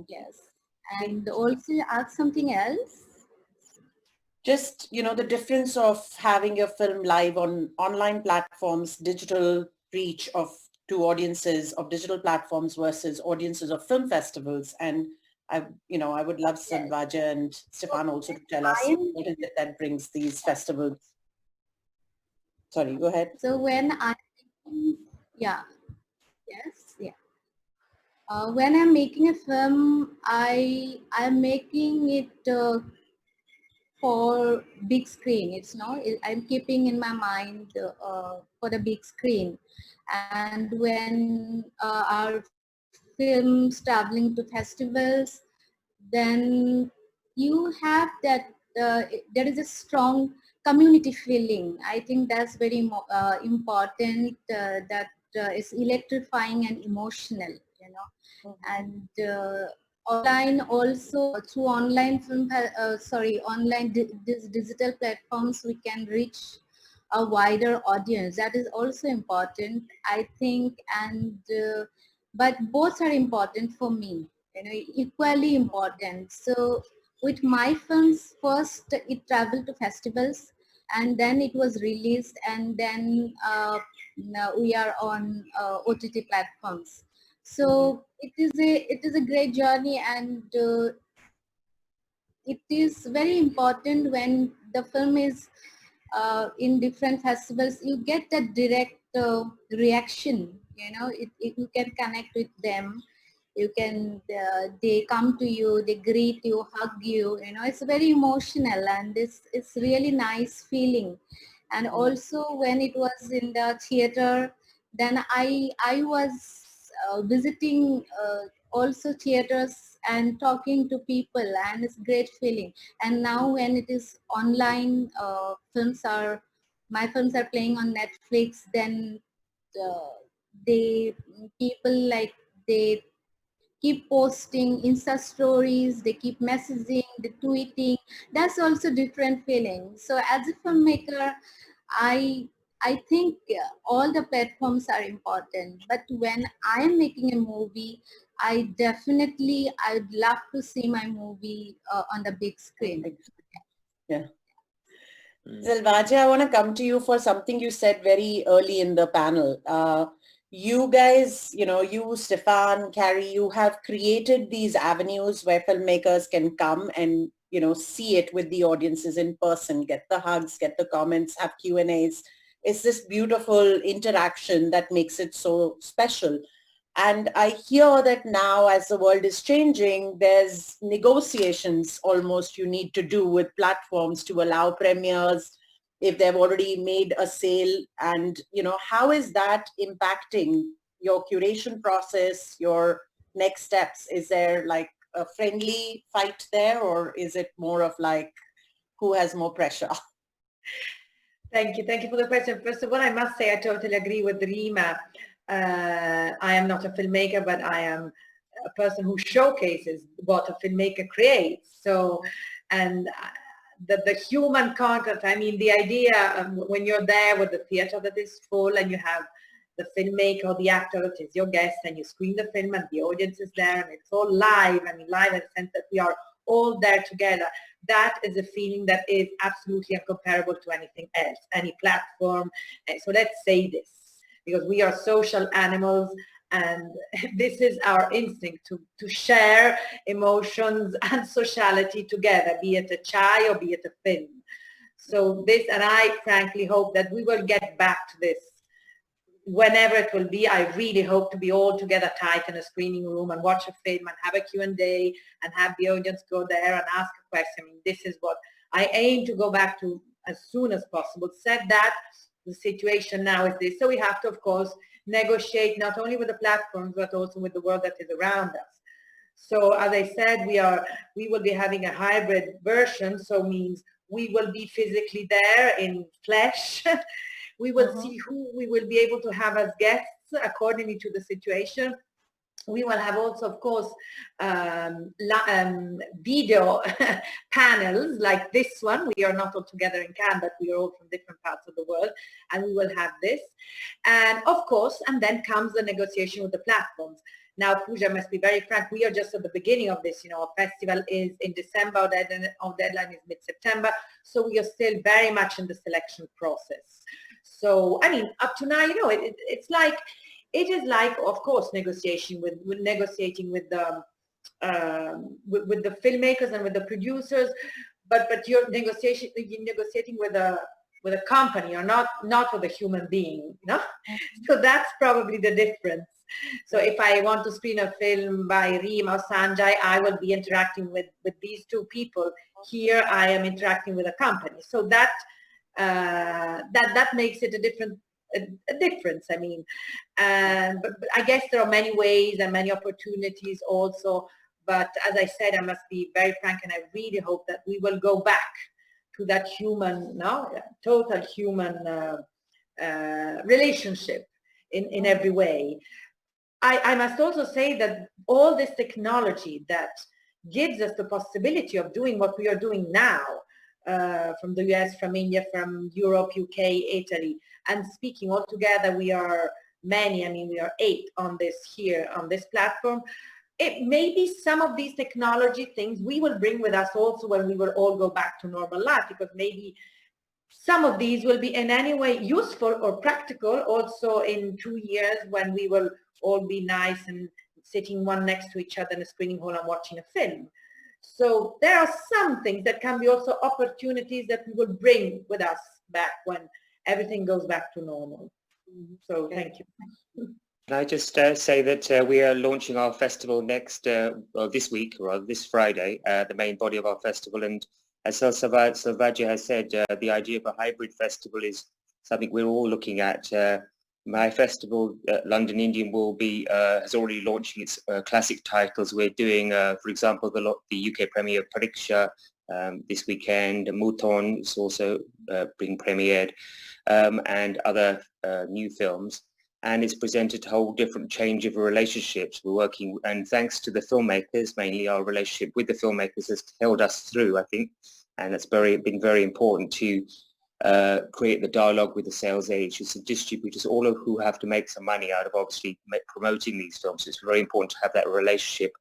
Yes. And also ask something else. Just, the difference of having your film live on online platforms, digital reach to audiences of digital platforms versus audiences of film festivals. And I would love Selvaggia and Stephan also to tell us what is it that brings these festivals. Sorry, go ahead. So when when I'm making a film, I'm making it for big screen. I'm keeping in my mind for the big screen. And when our films traveling to festivals, then you have that there is a strong community feeling. I think that's very important. That is electrifying and emotional, and online also, through online digital platforms, we can reach a wider audience. That is also important, I think. And but both are important for me, equally important. So with my films, first it traveled to festivals, and then it was released, and then now we are on OTT platforms. So it is a great journey, and it is very important when the film is in different festivals. You get that direct reaction. You can connect with them. You can they come to you, they greet you, hug you. It's very emotional, and it's really nice feeling. And also when it was in the theater, then I was visiting also theaters and talking to people, and it's great feeling. And now when it is online, my films are playing on Netflix, then they keep posting Insta stories, they keep messaging, they tweeting. That's also different feeling. So as a filmmaker, I think all the platforms are important. But when I'm making a movie, I'd love to see my movie on the big screen. Yeah. Selvaggia, I want to come to you for something you said very early in the panel. You guys, you, Stephan, Cary, you have created these avenues where filmmakers can come and, see it with the audiences in person, get the hugs, get the comments, have Q&As. It's this beautiful interaction that makes it so special. And I hear that now, as the world is changing, there's negotiations almost you need to do with platforms to allow premieres if they've already made a sale. And, how is that impacting your curation process, your next steps? Is there like a friendly fight there, or is it more of like who has more pressure? Thank you. Thank you for the question. First of all, I must say I totally agree with Rima. I am not a filmmaker, but I am a person who showcases what a filmmaker creates. So, and the human content, I mean, the idea when you're there with the theater that is full and you have the filmmaker or the actor that is your guest and you screen the film and the audience is there and it's all live, I mean, live in the sense that we are all there together. That is a feeling that is absolutely incomparable to anything else, any platform. So let's say this, because we are social animals and this is our instinct to share emotions and sociality together, be it a chai or be it a film. So this, and I frankly hope that we will get back to this whenever it will be. I really hope to be all together tight in a screening room and watch a film and have a Q&A and have the audience go there and ask a question. I mean, this is what I aim to go back to as soon as possible. Said that, the situation now is this. So we have to, of course, negotiate not only with the platforms, but also with the world that is around us. So as I said, we will be having a hybrid version. So means we will be physically there in flesh. We will see who we will be able to have as guests accordingly to the situation. We will have also, of course, video panels like this one. We are not all together in Cannes, but we are all from different parts of the world, and we will have this. And of course, and then comes the negotiation with the platforms. Now, Pooja, must be very frank, we are just at the beginning of this. Our festival is in December, our deadline is mid-September, so we are still very much in the selection process. So, I mean, up to now, it's like, it is like, of course, negotiating with the filmmakers and with the producers, but you're negotiating with a company, or not with a human being, So that's probably the difference. So if I want to screen a film by Rima or Sanjay, I will be interacting with these two people. Here, I am interacting with a company. So that makes it a difference. I mean, but I guess there are many ways and many opportunities also. But as I said, I must be very frank, and I really hope that we will go back to that human, total human relationship in every way. I must also say that all this technology that gives us the possibility of doing what we are doing now, from the US, from India, from Europe, UK, Italy, and speaking all together, we are many, we are 8 on this platform. It may be some of these technology things we will bring with us also when we will all go back to normal life, because maybe some of these will be in any way useful or practical also in 2 years when we will all be nice and sitting one next to each other in a screening hall and watching a film. So there are some things that can be also opportunities that we will bring with us back when everything goes back to normal. So thank you. Can I just say that we are launching our festival this week, or this Friday, the main body of our festival. And as Selvaggia has said, the idea of a hybrid festival is something we're all looking at. my festival, London Indian, will be has already launching its classic titles. We're doing, for example, the UK premiere of Pariksha this weekend. Mouton is also being premiered, and other new films. And it's presented a whole different change of relationships. We're working, and thanks to the filmmakers, mainly our relationship with the filmmakers has held us through, I think, and it's been very important to create the dialogue with the sales agents and distributors, all of who have to make some money out of obviously promoting these films. It's very important to have that relationship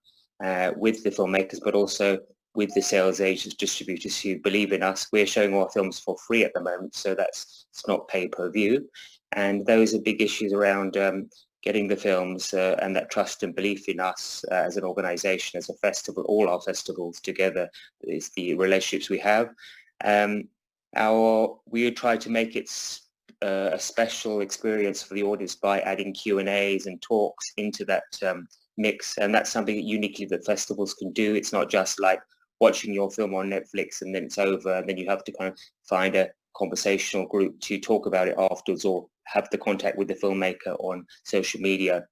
with the filmmakers, but also with the sales agents, distributors who believe in us. We're showing our films for free at the moment, so it's not pay-per-view. And those are big issues around getting the films and that trust and belief in us as an organization, as a festival, all our festivals together is the relationships we have. We try to make it a special experience for the audience by adding Q&As and talks into that mix, and that's something that uniquely that festivals can do. It's not just like watching your film on Netflix and then it's over, and then you have to kind of find a conversational group to talk about it afterwards, or have the contact with the filmmaker on social media.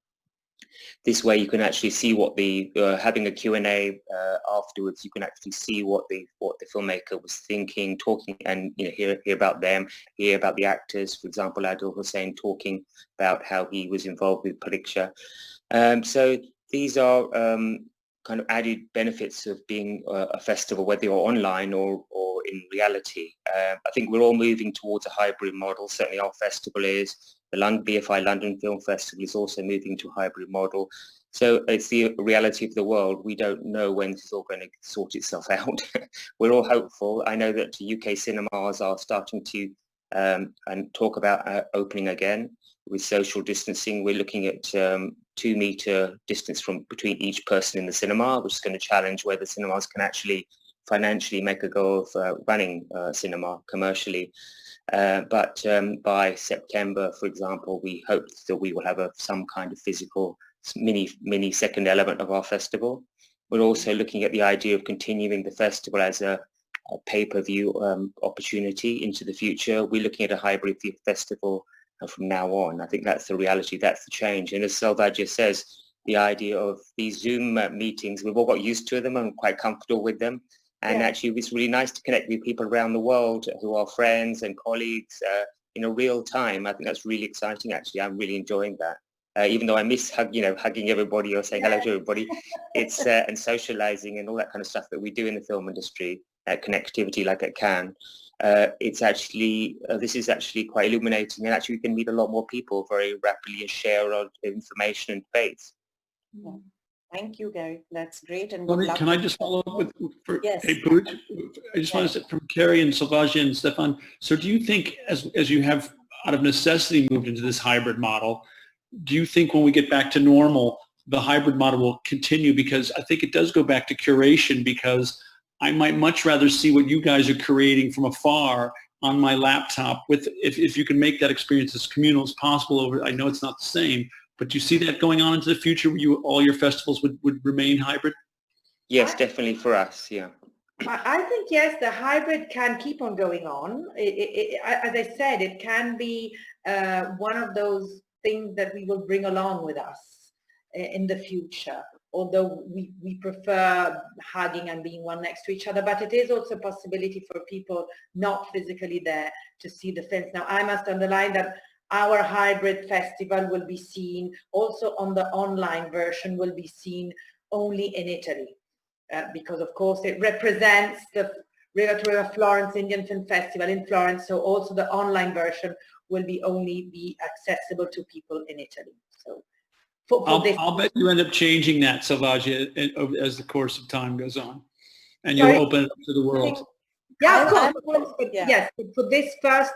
This way you can actually see what the having a Q&A afterwards, you can actually see what the filmmaker was thinking, talking, and hear about them, hear about the actors. For example, Adil Hussain talking about how he was involved with Pariksha. So these are kind of added benefits of being a festival, whether you're online or in reality. I think we're all moving towards a hybrid model. Certainly our festival is. The BFI London Film Festival is also moving to a hybrid model. So it's the reality of the world. We don't know when this is all going to sort itself out. We're all hopeful. I know that UK cinemas are starting to and talk about opening again with social distancing. We're looking at 2-meter distance between each person in the cinema, which is going to challenge whether cinemas can actually financially make a go of running cinema commercially. But by September, for example, we hope that we will have some kind of physical mini second element of our festival. We're also looking at the idea of continuing the festival as a pay-per-view opportunity into the future. We're looking at a hybrid festival from now on. I think that's the reality, that's the change. And as Selvaggia says, the idea of these Zoom meetings, we've all got used to them and quite comfortable with them. And actually, it's really nice to connect with people around the world who are friends and colleagues in a real time. I think that's really exciting, actually. I'm really enjoying that. Even though I miss hugging everybody or saying hello to everybody, it's and socializing and all that kind of stuff that we do in the film industry, connectivity like at Cannes. It's actually, this is actually quite illuminating, and actually we can meet a lot more people very rapidly and share our information and debates. Yeah. Thank you, Gary. That's great. And can I just follow up with, yes. Hey, Bhuj, I just want to say from Cary and Selvaggia and Stephan, so do you think as you have out of necessity moved into this hybrid model, do you think when we get back to normal, the hybrid model will continue? Because I think it does go back to curation, because I might much rather see what you guys are creating from afar on my laptop with, if you can make that experience as communal as possible I know it's not the same, but do you see that going on into the future where all your festivals would remain hybrid? Yes, definitely for us, yeah. I think, yes, the hybrid can keep on going on. As I said, it can be one of those things that we will bring along with us in the future, although we prefer hugging and being one next to each other, but it is also a possibility for people not physically there to see the films. Now, I must underline that our hybrid festival will be seen also on the online version, will be seen only in Italy, because of course it represents the Directorate Florence Indian Film Festival in Florence, so also the online version will only be accessible to people in Italy. So I'll bet you end up changing that, Selvaggia, as the course of time goes on, and you'll open it up to the world. Yeah, of course. Yes, for this first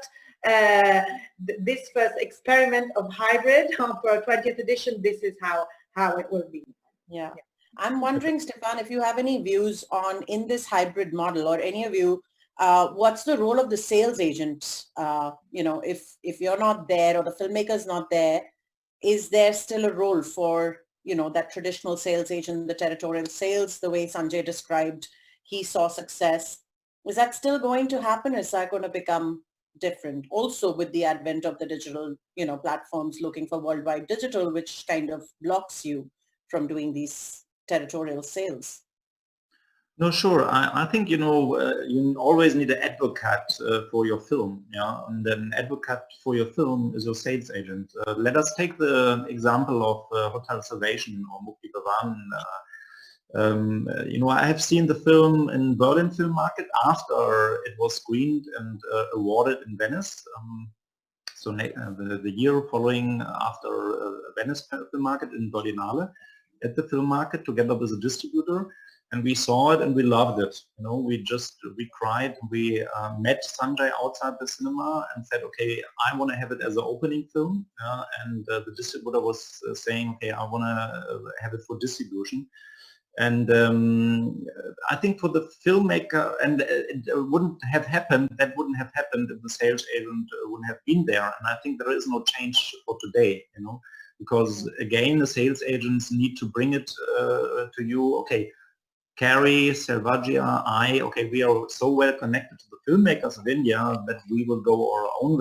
experiment of hybrid for our 20th edition, this is how it will be. Yeah. I'm wondering, Stephan, if you have any views on, in this hybrid model, or any of you, what's the role of the sales agent? If you're not there or the filmmaker's not there, is there still a role for, that traditional sales agent, the territorial sales, the way Sanjay described, he saw success? Is that still going to happen? Is that going to become, different? Also with the advent of the digital, platforms looking for worldwide digital, which kind of blocks you from doing these territorial sales. No, sure. I think, you always need an advocate for your film. Yeah, and an advocate for your film is your sales agent. Let us take the example of Hotel Salvation or Mukti Bhavan. I have seen the film in Berlin Film Market after it was screened and awarded in Venice. So the year following after Venice Film Market in Berlinale at the film market together with a distributor. And we saw it and we loved it. We cried. We met Sanjay outside the cinema and said, okay, I want to have it as an opening film. And the distributor was saying, okay, I want to have it for distribution. And I think for the filmmaker, and it wouldn't have happened, that wouldn't have happened if the sales agent wouldn't have been there. And I think there is no change for today, because again, the sales agents need to bring it to you. Okay, Cary, Selvaggia, we are so well connected to the filmmakers of India that we will go our own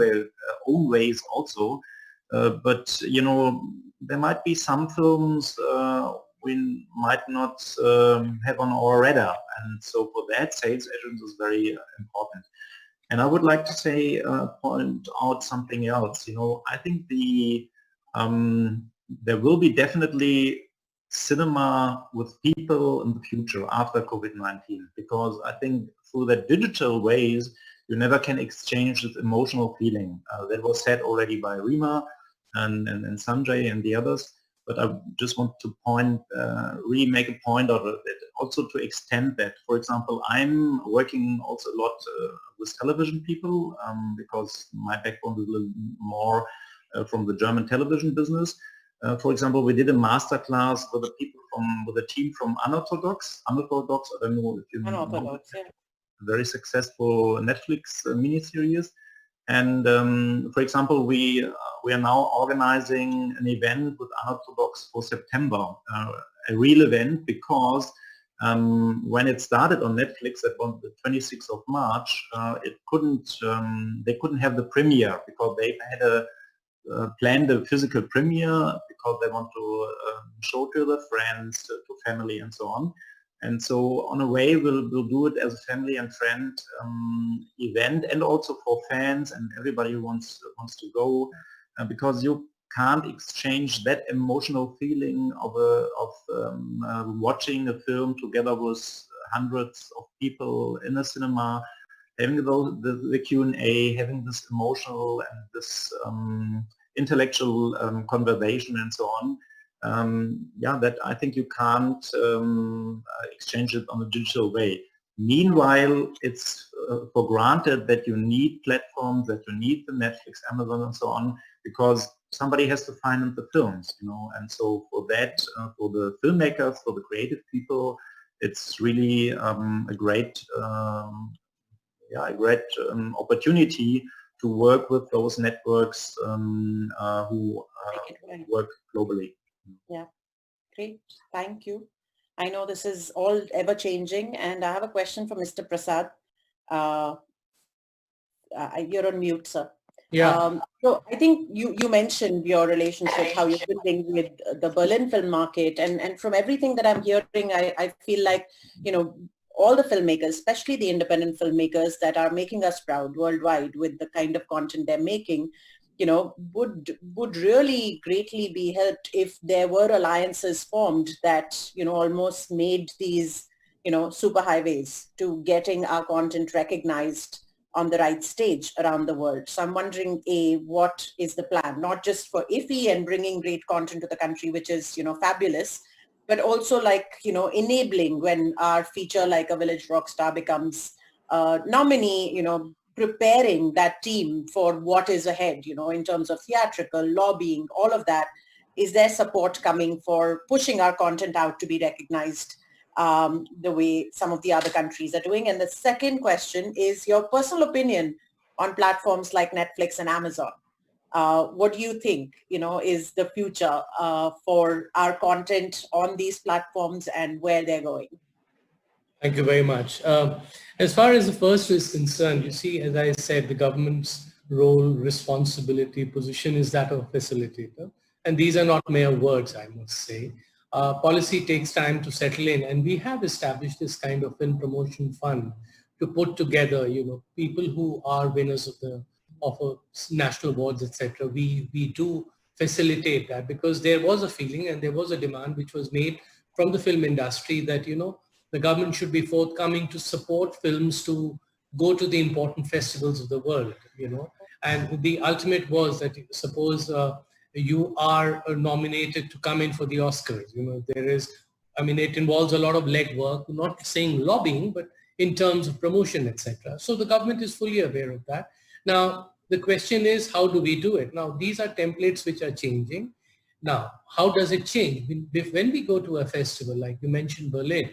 ways also. But there might be some films we might not have on our radar, and so for that, sales agents is very important. And I would like to point out something else. I think there will be definitely cinema with people in the future after COVID-19, because I think through the digital ways you never can exchange this emotional feeling. That was said already by Rima and Sanjay and the others, but I just want to really make a point of it, also to extend that. For example, I'm working also a lot with television people because my background is a little more from the German television business. For example, we did a master class with the team from Unorthodox. Unorthodox, I don't know if you know. Unorthodox, yeah. Very successful Netflix miniseries. And for example, we are now organizing an event with Unorthodox for September, a real event, because when it started on Netflix on the 26th of March, they couldn't have the premiere because they had planned a physical premiere because they want to show to their friends, to family, and so on. And so, on a way, we'll do it as a family and friend event, and also for fans and everybody who wants to go, because you can't exchange that emotional feeling of watching a film together with hundreds of people in a cinema, having the Q&A, having this emotional and this intellectual conversation and so on. That I think you can't exchange it on a digital way. Meanwhile, it's for granted that you need platforms, that you need the Netflix, Amazon, and so on, because somebody has to finance the films, And so for that, for the filmmakers, for the creative people, it's really a great opportunity to work with those networks who work globally. Yeah, great. Thank you. I know this is all ever changing, and I have a question for Mr. Prasad. You're on mute, sir. Yeah. So I think you mentioned your relationship, how you're building with the Berlin film market, and from everything that I'm hearing, I feel like, all the filmmakers, especially the independent filmmakers that are making us proud worldwide with the kind of content they're making, would really greatly be helped if there were alliances formed that, almost made these, superhighways to getting our content recognized on the right stage around the world. So I'm wondering, what is the plan? Not just for IFFI and bringing great content to the country, which is, fabulous, but also enabling when our feature like A Village Rockstar becomes nominee, preparing that team for what is ahead, in terms of theatrical, lobbying, all of that. Is there support coming for pushing our content out to be recognized the way some of the other countries are doing? And the second question is your personal opinion on platforms like Netflix and Amazon. What do you think, is the future for our content on these platforms and where they're going? Thank you very much. As far as the first is concerned, you see, as I said, the government's role, responsibility, position is that of a facilitator. And these are not mere words, I must say. Policy takes time to settle in, and we have established this kind of film promotion fund to put together, people who are winners of national awards, etc. We do facilitate that because there was a feeling and there was a demand which was made from the film industry that, the government should be forthcoming to support films to go to the important festivals of the world, and the ultimate was that suppose you are nominated to come in for the Oscars, it involves a lot of legwork, not saying lobbying, but in terms of promotion, etc. So the government is fully aware of that. Now, the question is, how do we do it? Now, these are templates which are changing. Now, how does it change? When we go to a festival, like you mentioned Berlin,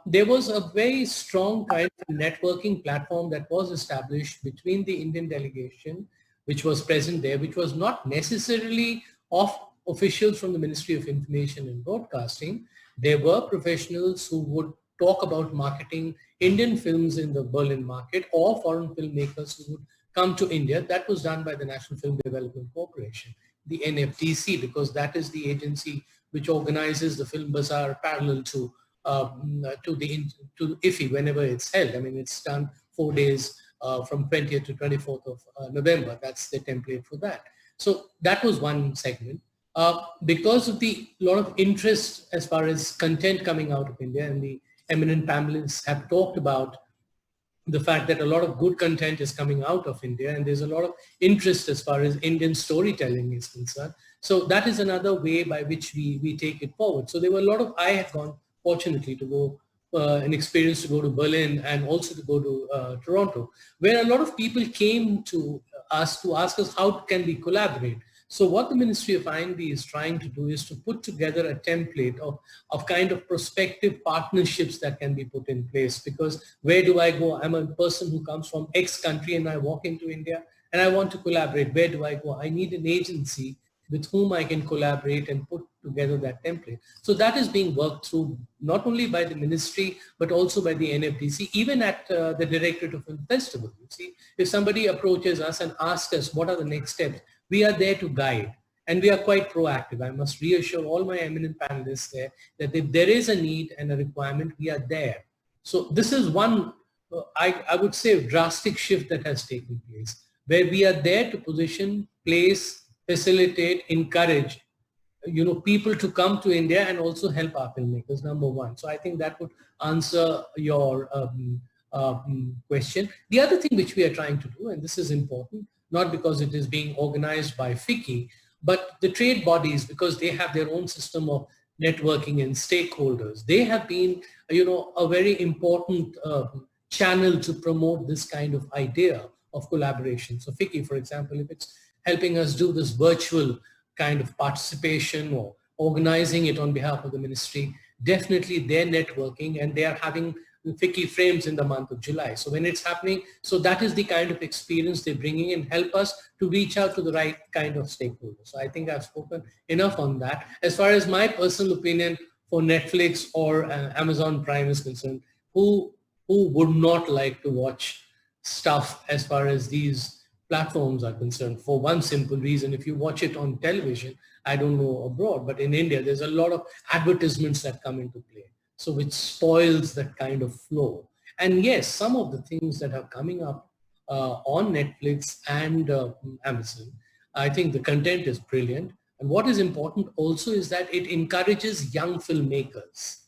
there was a very strong kind of networking platform that was established between the Indian delegation, which was present there, which was not necessarily of officials from the Ministry of Information and Broadcasting. There were professionals who would talk about marketing Indian films in the Berlin market or foreign filmmakers who would come to India. That was done by the National Film Development Corporation, the NFDC, because that is the agency which organizes the Film Bazaar parallel to IFFI whenever it's held. It's done 4 days from 20th to 24th of November. That's the template for that. So that was one segment. Because of the lot of interest as far as content coming out of India, and the eminent panelists have talked about the fact that a lot of good content is coming out of India, and there's a lot of interest as far as Indian storytelling is concerned. So that is another way by which we take it forward. So there were a lot of, I have gone fortunately to go, an experience to go to Berlin and also to go to Toronto, where a lot of people came to ask us how can we collaborate. So what the Ministry of INB is trying to do is to put together a template of kind of prospective partnerships that can be put in place. Because where do I go? I'm a person who comes from X country and I walk into India and I want to collaborate. Where do I go? I need an agency with whom I can collaborate and put together that template. So that is being worked through not only by the ministry, but also by the NFDC, even at the Directorate of Film Festival. You see, if somebody approaches us and asks us what are the next steps, we are there to guide, and we are quite proactive. I must reassure all my eminent panelists there that if there is a need and a requirement, we are there. So this is one, I would say, drastic shift that has taken place, where we are there to position, place, facilitate, encourage, people to come to India and also help our filmmakers, number one. So I think that would answer your question. The other thing which we are trying to do, and this is important, not because it is being organized by FICCI, but the trade bodies, because they have their own system of networking and stakeholders. They have been, a very important channel to promote this kind of idea of collaboration. So FICCI, for example, if it's helping us do this virtual kind of participation or organizing it on behalf of the ministry, definitely they're networking and they are having FICCI frames in the month of July. So when it's happening, so that is the kind of experience they're bringing in, help us to reach out to the right kind of stakeholders. So I think I've spoken enough on that. As far as my personal opinion for Netflix or Amazon Prime is concerned, who would not like to watch stuff as far as these platforms are concerned? For one simple reason, if you watch it on television, I don't know abroad, but in India, there's a lot of advertisements that come into play. So which spoils that kind of flow. And yes, some of the things that are coming up on Netflix and Amazon, I think the content is brilliant. And what is important also is that it encourages young filmmakers.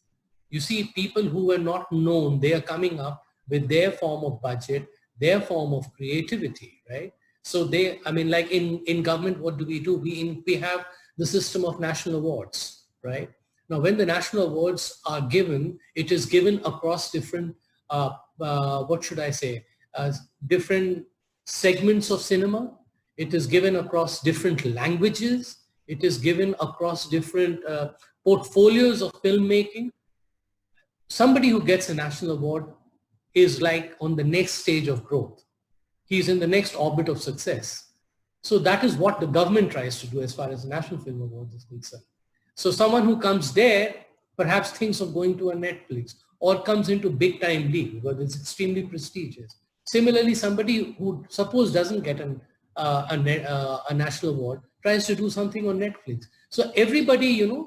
You see, people who are not known, they are coming up with their form of budget, their form of creativity, right? So they, like in government, what do? We have the system of national awards, right? Now, when the national awards are given, it is given across different, different segments of cinema. It is given across different languages. It is given across different portfolios of filmmaking. Somebody who gets a national award is like on the next stage of growth. He's in the next orbit of success. So that is what the government tries to do as far as the National Film Awards is concerned. So someone who comes there perhaps thinks of going to a Netflix or comes into big time league because it's extremely prestigious. Similarly, somebody who suppose doesn't get a national award tries to do something on Netflix. So everybody, you know,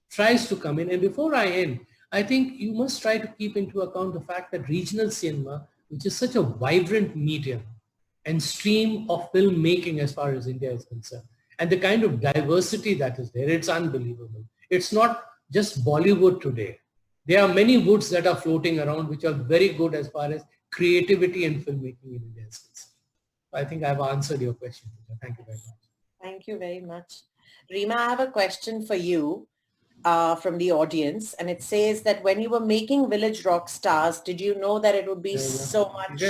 tries to come in. And before I end, I think you must try to keep into account the fact that regional cinema, which is such a vibrant medium and stream of filmmaking as far as India is concerned, and the kind of diversity that is there, it's unbelievable. It's not just Bollywood today. There are many woods that are floating around which are very good as far as creativity and filmmaking in India is concerned. I think I've answered your question. Thank you very much. Thank you very much. Rima, I have a question for you from the audience, and it says that when you were making Village Rock Stars, did you know that it would be so much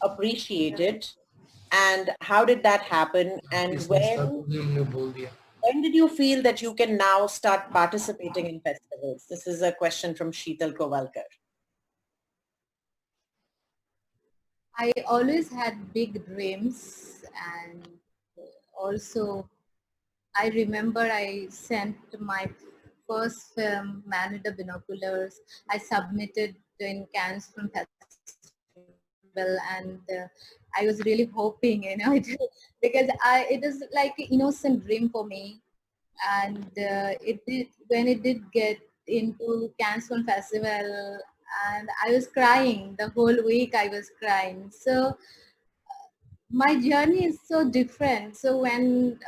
appreciated? And how did that happen? And when did you feel that you can now start participating in festivals? This is a question from Sheetal Kovalkar. I always had big dreams, and also I remember I sent my first film, Man with the Binoculars. I submitted in Cannes Film Festival, and I was really hoping, you know, because it was like an innocent dream for me, and when it did get into Cannes Film Festival, and I was crying the whole week. I was crying. So my journey is so different. So when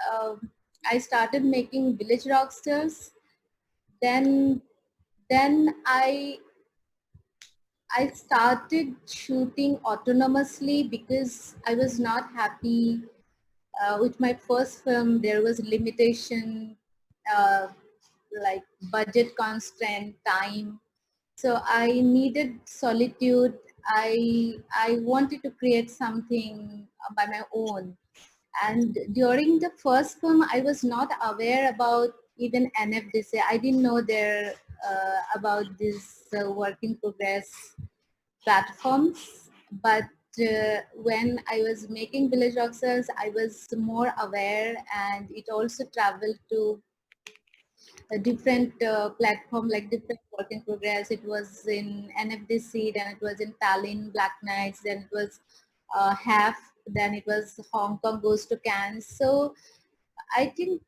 I started making Village Rockstars, then I started shooting autonomously because I was not happy with my first film. There was limitation, like budget constraint, time. So I needed solitude. I wanted to create something by my own. And during the first film, I was not aware about even NFDC. I didn't know there about this work in progress platforms. But when I was making Village Rockstars, I was more aware, and it also traveled to a different platform, like different work in progress. It was in NFDC, then it was in Tallinn, Black Nights, then it was HAF, then it was Hong Kong Goes to Cannes. So I think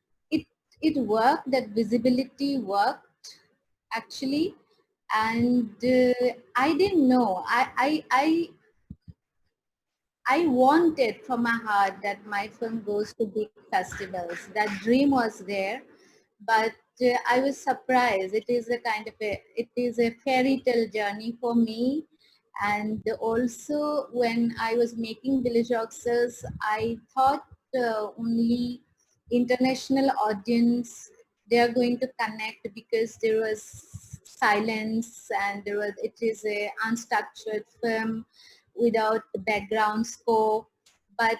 it worked, that visibility worked actually. And I didn't know, I wanted from my heart that my film goes to big festivals. That dream was there, but I was surprised. It is a fairy tale journey for me. And also when I was making Village Rockstars, I thought only international audience, they are going to connect because there was silence, and it is a unstructured film without the background score. But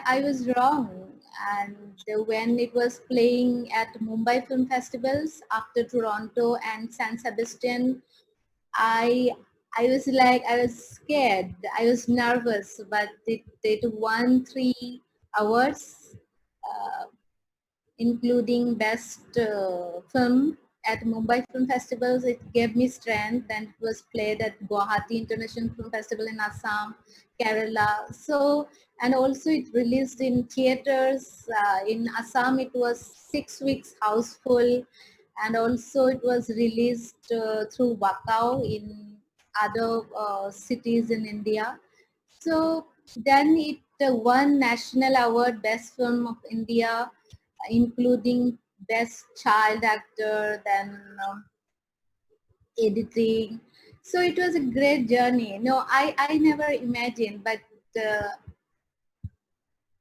I was wrong. And when it was playing at Mumbai film festivals after Toronto and San Sebastian, I was scared. I was nervous, but it won 3 awards, including best film at Mumbai Film Festivals. It gave me strength, and it was played at Guwahati International Film Festival in Assam, Kerala. So, and also it released in theaters. In Assam, it was 6 weeks houseful, and also it was released through Wakao in other cities in India. So then it won National Award Best Film of India, including Best Child Actor, then editing. So it was a great journey. No, I never imagined, but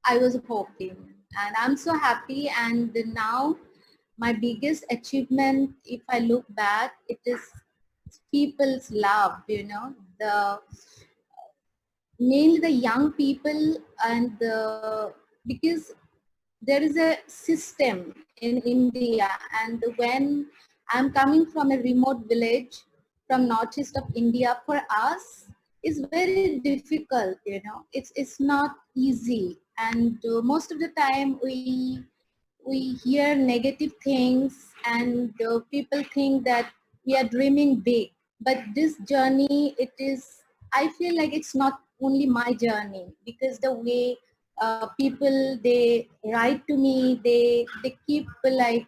I was hoping, and I'm so happy. And now my biggest achievement, if I look back, it is people's love, you know, mainly the young people, and because there is a system in India, and when I'm coming from a remote village from northeast of India, for us it's very difficult, you know, it's not easy. And most of the time we hear negative things, and people think that we are dreaming big. But this journey, I feel like it's not only my journey, because the way people, they write to me, they keep like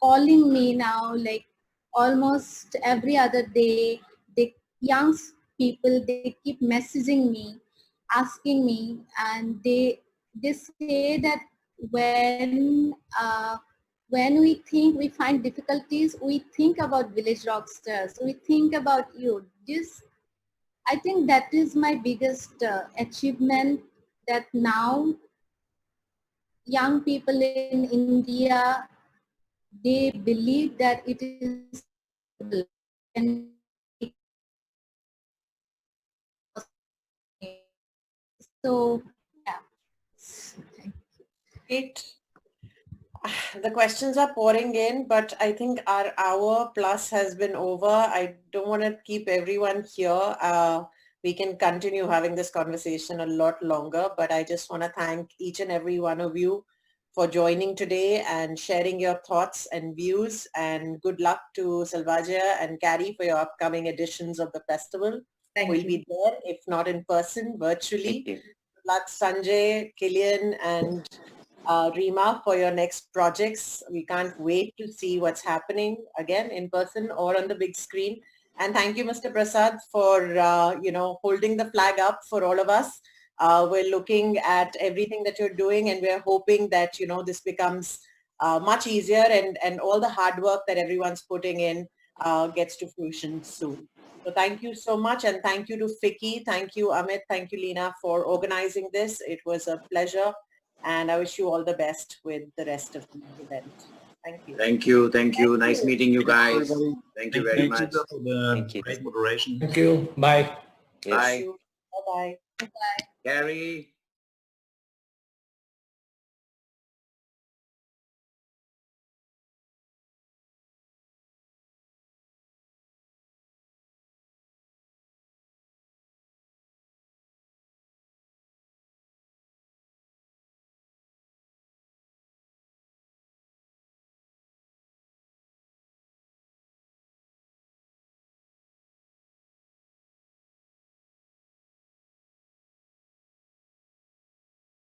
calling me now, like almost every other day. The young people, they keep messaging me, asking me, and they say that when we think we find difficulties, we think about village rockstars, we think about you. I think that is my biggest achievement, that now young people in India, they believe that it is possible. And so, yeah. Great. The questions are pouring in, but I think our hour plus has been over. I don't want to keep everyone here. We can continue having this conversation a lot longer, but I just want to thank each and every one of you for joining today and sharing your thoughts and views, and good luck to Selvaggia and Cary for your upcoming editions of the festival. We'll be there, if not in person, virtually. Good luck, Sanjay, Kilian, and Rima, for your next projects. We can't wait to see what's happening again in person or on the big screen. And thank you, Mr. Prasad, for holding the flag up for all of us. We're looking at everything that you're doing, and we're hoping that this becomes much easier, and all the hard work that everyone's putting in gets to fruition soon. So thank you so much, and thank you to Fiki, thank you Amit, thank you Lena for organizing this. It was a pleasure, and I wish you all the best with the rest of the event. Thank you. Thank you. Thank you. Nice meeting you guys. Thank you very much. For the great moderation. Thank you. Bye. Bye. Bye-bye. Bye. Cary.